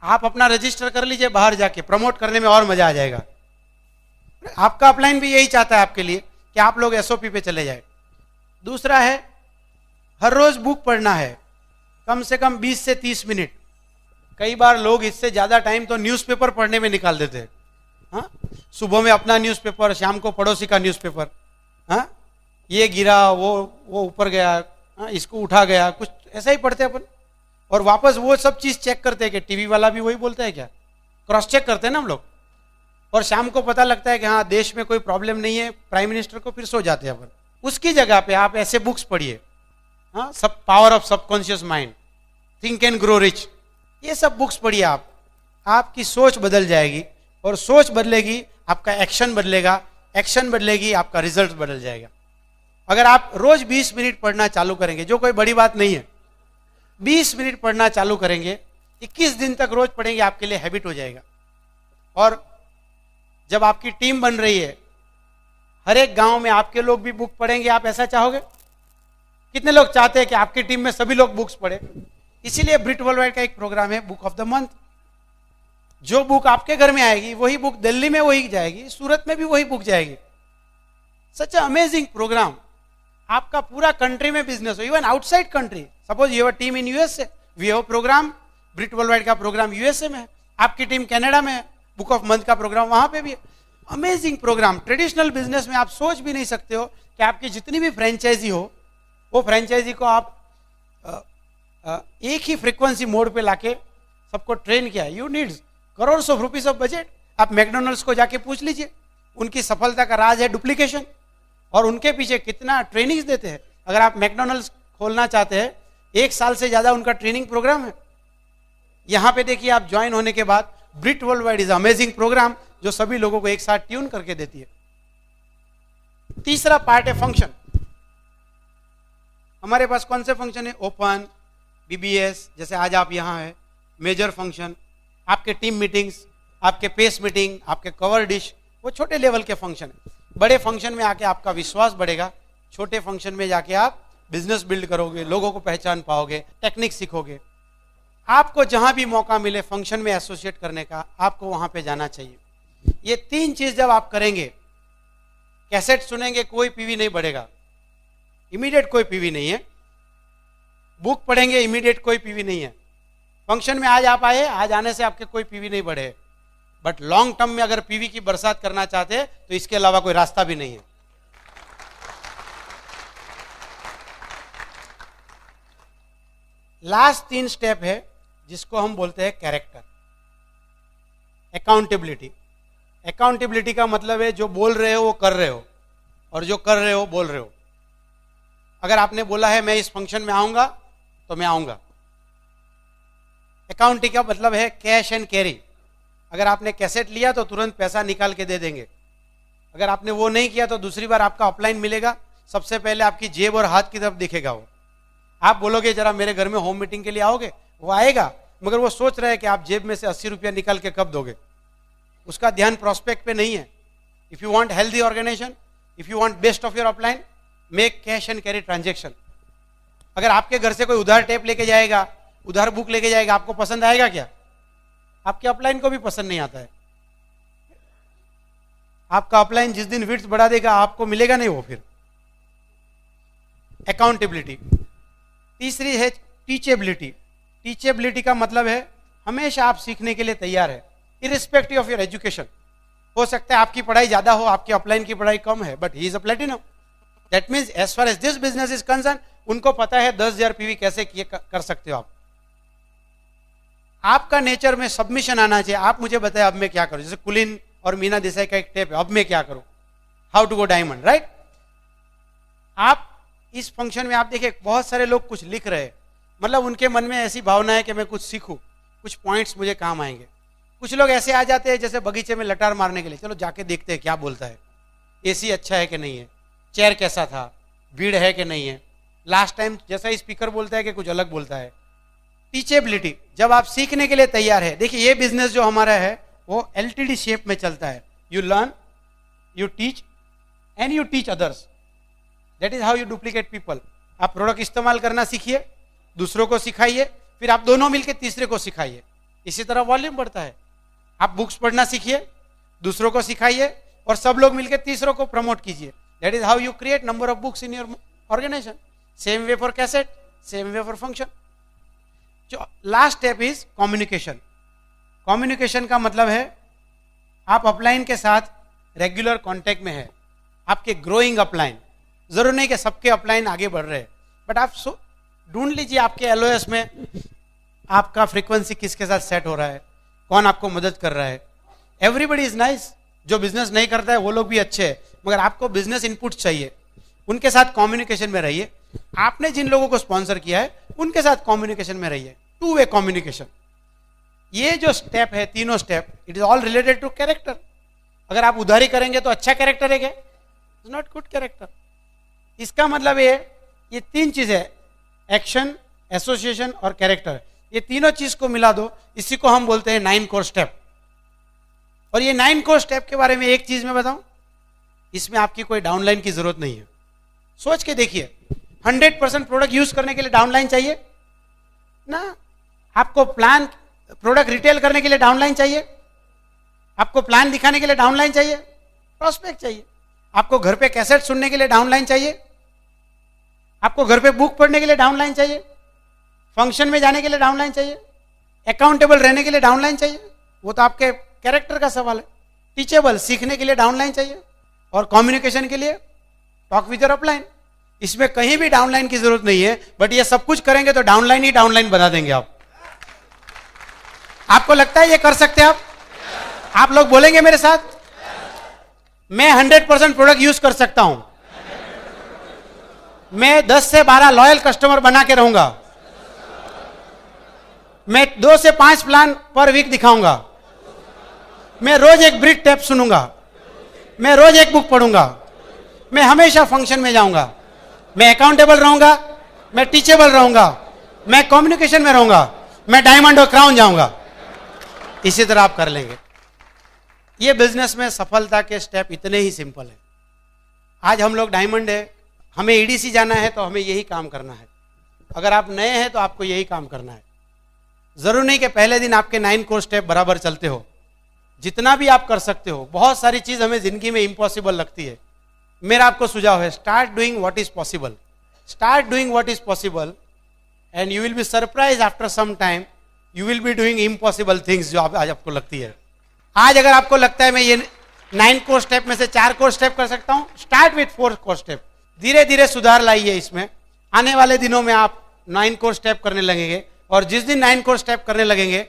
आप अपना रजिस्टर कर लीजिए, बाहर जाके प्रमोट करने में और मजा आ जाएगा। आपका अपलाइन भी यही चाहता है आपके लिए कि आप लोग SOP पे चले जाए। दूसरा है, हर रोज बुक पढ़ना है, कम से कम 20 से 30 मिनट। कई बार लोग इससे ज्यादा टाइम तो न्यूज़पेपर पढ़ने में निकाल देते हैं। हाँ, सुबह में अपना न्यूज़पेपर, शाम को पड़ोसी का न्यूज़पेपर। हाँ, ये गिरा, वो ऊपर गया, हाँ, इसको उठा गया, कुछ ऐसा ही पढ़ते अपन। और वापस वो सब चीज चेक करते हैं कि टीवी वाला भी वही बोलता है क्या, क्रॉस चेक करते हैं ना हम लोग। और शाम को पता लगता है कि हाँ देश में कोई प्रॉब्लम नहीं है, प्राइम मिनिस्टर को, फिर सो जाते हैं अपन। उसकी जगह पे आप ऐसे बुक्स पढ़िए, हाँ, सब power of subconscious mind, think and grow rich, ये सब बुक्स पढ़िए आप। आपकी सोच बदल जाएगी, और सोच बदलेगी आपका एक्शन बदलेगा, एक्शन बदलेगी आपका रिजल्ट बदल जाएगा। अगर आप रोज 20 मिनट पढ़ना चालू करेंगे, जो कोई बड़ी बात नहीं है, 20 मिनट पढ़ना चालू करेंगे, 21 दिन तक रोज पढ़ेंगे, आपके लिए हैबिट हो जाएगा। और जब आपकी टीम बन रही है, हर एक गांव में आपके लोग भी बुक पढ़ेंगे, आप ऐसा चाहोगे? कितने लोग चाहते हैं कि आपकी टीम में सभी लोग बुक्स पढ़े? इसीलिए ब्रिट वर्ल्ड वाइड का एक प्रोग्राम है, बुक ऑफ द मंथ। जो बुक आपके घर में आएगी वही बुक दिल्ली में वही जाएगी, सूरत में भी वही बुक जाएगी। Such amazing program. आपका पूरा कंट्री में बिजनेस हो, even outside country. Suppose you have team in USA, we have program, Britt world wide का प्रोग्राम यूएसए में है, आपकी टीम कनाडा में है, बुक ऑफ मंथ का प्रोग्राम वहां पे भी है। Amazing programme. ट्रेडिशनल बिजनेस में आप सोच भी नहीं सकते हो कि आपकी जितनी भी फ्रेंचाइजी हो, वो फ्रेंचाइजी को आप एक ही फ्रीक्वेंसी मोड पे लाके सबको ट्रेन किया। You needs crore of rupees of budget. आप मैकडोनल्ड्स को जाके पूछ लीजिए, उनकी सफलता का राज है डुप्लीकेशन, और उनके पीछे कितना ट्रेनिंग्स देते हैं। अगर आप मैकडोनल्ड्स खोलना चाहते हैं, 1 साल से ज्यादा उनका ट्रेनिंग प्रोग्राम है। यहां पे देखिए, आप ज्वाइन होने के बाद Britt world wide is amazing program, जो सभी लोगों को एक साथ ट्यून करके देती है। तीसरा पार्ट है फंक्शन। हमारे पास कौन से फंक्शन है? ओपन, BBS, जैसे आज आप यहां है, मेजर फंक्शन, आपके टीम मीटिंग्स, आपके पेस मीटिंग, आपके कवर डिश, वो छोटे लेवल के फंक्शन है। बड़े फंक्शन में आके आपका विश्वास बढ़ेगा, छोटे फंक्शन में जाके आप बिजनेस बिल्ड करोगे, लोगों को पहचान पाओगे, टेक्निक सीखोगे। आपको जहां भी मौका मिले फंक्शन में एसोसिएट करने का, आपको वहां पे जाना चाहिए। ये 3 चीज जब आप करेंगे, कैसेट सुनेंगे कोई पीवी नहीं बढ़ेगा, इमीडिएट कोई पीवी नहीं है, बुक पढ़ेंगे इमीडिएट कोई पीवी नहीं है, फंक्शन में आज आप आए, आज आने से आपके कोई पीवी नहीं बढ़े, बट लॉन्ग टर्म में अगर पीवी की बरसात करना चाहते हैं तो इसके अलावा कोई रास्ता भी नहीं है। लास्ट 3 स्टेप है जिसको हम बोलते हैं कैरेक्टर, अकाउंटेबिलिटी। अकाउंटेबिलिटी का मतलब है जो बोल रहे हो वो कर रहे हो, और जो कर रहे हो बोल रहे हो। अगर आपने बोला है मैं इस फंक्शन में आऊंगा तो मैं आऊंगा। अकाउंटिंग का मतलब है कैश एंड कैरी। अगर आपने कैसेट लिया तो तुरंत पैसा निकाल के दे देंगे, अगर आपने वो नहीं किया तो दूसरी बार आपका अपलाइन मिलेगा, सबसे पहले आपकी जेब और हाथ की तरफ दिखेगा वो। आप बोलोगे जरा मेरे घर में होम मीटिंग के लिए आओगे, वो आएगा, मगर वो सोच रहा है कि आप जेब में से 80 रुपया निकाल के कब दोगे, उसका ध्यान प्रोस्पेक्ट पे नहीं है। If you want healthy organization, if you want best of your upline, make cash and carry transaction. अगर आपके घर से कोई उधार टेप लेके जाएगा, उधार बुक लेके जाएगा, आपको पसंद आएगा क्या? आपके अपलाइन को भी पसंद नहीं आता है। आपका अपलाइन जिस दिन विड्थ बढ़ा देगा आपको मिलेगा नहीं वो फिर। अकाउंटेबिलिटी। तीसरी है टीचेबिलिटी। टीचेबिलिटी का मतलब है हमेशा आप सीखने के लिए तैयार है, इरिस्पेक्टिव ऑफ योर एजुकेशन। हो सकता है आपकी पढ़ाई ज्यादा हो, आपकी अपलाइन की पढ़ाई कम है, but he is a platinum. That means as far as this business is concern, उनको पता है 10,000 पीवी कैसे कर सकते हो आप। आपका नेचर में सबमिशन आना चाहिए। आप मुझे बताएं अब मैं क्या करूं, जैसे कुलीन और मीना देसाई का एक टेप है, अब मैं क्या करूं, how to go diamond, right. आप इस फंक्शन में आप देखिए बहुत सारे लोग कुछ लिख रहे हैं, मतलब उनके मन में ऐसी भावना है कि मैं कुछ सीखूं, कुछ पॉइंट्स मुझे काम आएंगे। कुछ लोग ऐसे आ जाते हैं जैसे बगीचे में लटार मारने के लिए, चलो जाके देखते हैं क्या बोलता है, एसी अच्छा है कि नहीं है, चेयर कैसा था, भीड़ है कि नहीं है, लास्ट टाइम जैसा ही स्पीकर बोलता है कि कुछ अलग बोलता है। टीचेबिलिटी, जब आप सीखने के लिए तैयार है। देखिए ये बिजनेस जो हमारा है वो एलटीडी शेप में चलता है, you learn, you teach and you teach others, that is how you duplicate people. आप प्रोडक्ट इस्तेमाल करना सीखिए, दूसरों को सिखाइए, फिर आप दोनों मिलकर तीसरे को सिखाइए, इसी तरह वॉल्यूम बढ़ता है। आप बुक्स पढ़ना सीखिए, दूसरों को सिखाइए, और सब लोग मिलकर तीसरों को प्रमोट कीजिए। That is how you create number of books in your organization. Same way for cassette, same way for function. जो last step is communication. Communication का मतलब है आप अपलाइन के साथ रेगुलर कांटेक्ट में है, आपके ग्रोइंग अपलाइन। जरूर नहीं कि सबके अपलाइन आगे बढ़ रहे हैं, बट आप ढूंढ लीजिए आपके एलओएस में आपका फ्रीक्वेंसी किसके साथ सेट हो रहा है, कौन आपको मदद कर रहा है। एवरीबडी इज नाइस, जो बिजनेस नहीं करता है वो लोग भी अच्छे हैं, मगर आपको बिजनेस इनपुट चाहिए, उनके साथ कम्युनिकेशन में रहिए। आपने जिन लोगों को स्पॉन्सर किया है उनके साथ कम्युनिकेशन में रहिए, 2 वे कम्युनिकेशन। ये जो स्टेप है, तीनों step, it is all related to character. अगर आप उधारी करेंगे तो अच्छा कैरेक्टर है क्या? Is not good character. इसका मतलब ये 3 चीजें, एक्शन, एसोसिएशन और कैरेक्टर, ये तीनों चीज को मिला दो, इसी को हम बोलते हैं 9 कोर स्टेप। और ये 9 कोर स्टेप के बारे में एक चीज मैं बताऊं, इसमें आपकी कोई डाउनलाइन की जरूरत नहीं है। सोच के देखिए, 100% प्रोडक्ट यूज करने के लिए डाउनलाइन चाहिए ना? आपको प्लान, प्रोडक्ट रिटेल करने के लिए डाउनलाइन चाहिए? आपको प्लान दिखाने के लिए डाउनलाइन चाहिए? प्रोस्पेक्ट चाहिए? आपको घर पे कैसेट सुनने के लिए डाउनलाइन चाहिए? आपको घर पे बुक पढ़ने के लिए डाउनलाइन चाहिए? फंक्शन में जाने के लिए डाउनलाइन चाहिए? अकाउंटेबल रहने के लिए डाउनलाइन चाहिए? वो तो आपके कैरेक्टर का सवाल है। टीचेबल, सीखने के लिए डाउनलाइन चाहिए, और कम्युनिकेशन के लिए टॉक विद योर अपलाइन। इसमें कहीं भी डाउनलाइन की जरूरत नहीं है, बट ये सब कुछ करेंगे तो डाउनलाइन ही डाउनलाइन बना देंगे आप। आपको लगता है ये कर सकते हैं आप लोग बोलेंगे मेरे साथ, मैं 100% प्रोडक्ट यूज कर सकता हूं, मैं 10 से 12 लॉयल कस्टमर बना के रहूंगा, मैं 2 से 5 प्लान पर वीक दिखाऊंगा, मैं रोज एक ब्रीड टेप सुनूंगा, मैं रोज एक बुक पढ़ूंगा, मैं हमेशा फंक्शन में जाऊंगा, मैं अकाउंटेबल रहूंगा, मैं टीचेबल रहूंगा, मैं कम्युनिकेशन में रहूंगा, मैं डायमंड और क्राउन जाऊंगा। इसी तरह आप कर लेंगे। ये बिजनेस में सफलता के स्टेप इतने ही सिंपल है। आज हम लोग डायमंड है, हमें ईडीसी जाना है तो हमें यही काम करना है। अगर आप नए हैं तो आपको यही काम करना है। जरूरी नहीं कि पहले दिन आपके 9 कोर स्टेप बराबर चलते हो, जितना भी आप कर सकते हो। बहुत सारी चीज हमें जिंदगी में इम्पॉसिबल लगती है। मेरा आपको सुझाव है, start doing what is possible, start doing what is possible and you will be surprise after some time you will be doing impossible things जो आज आपको लगती है। आज अगर आपको लगता है मैं ये 9 कोर स्टेप में से 4 कोर स्टेप कर सकता हूं, स्टार्ट विथ 4 कोर स्टेप। धीरे धीरे सुधार लाइए इसमें। आने वाले दिनों में आप 9 कोर स्टेप करने लगेंगे और जिस दिन 9 कोर स्टेप करने लगेंगे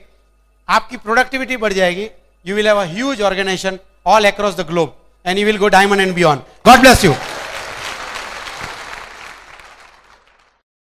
आपकी प्रोडक्टिविटी बढ़ जाएगी। You will have a huge organization all across the globe and you will go diamond and beyond. God bless you.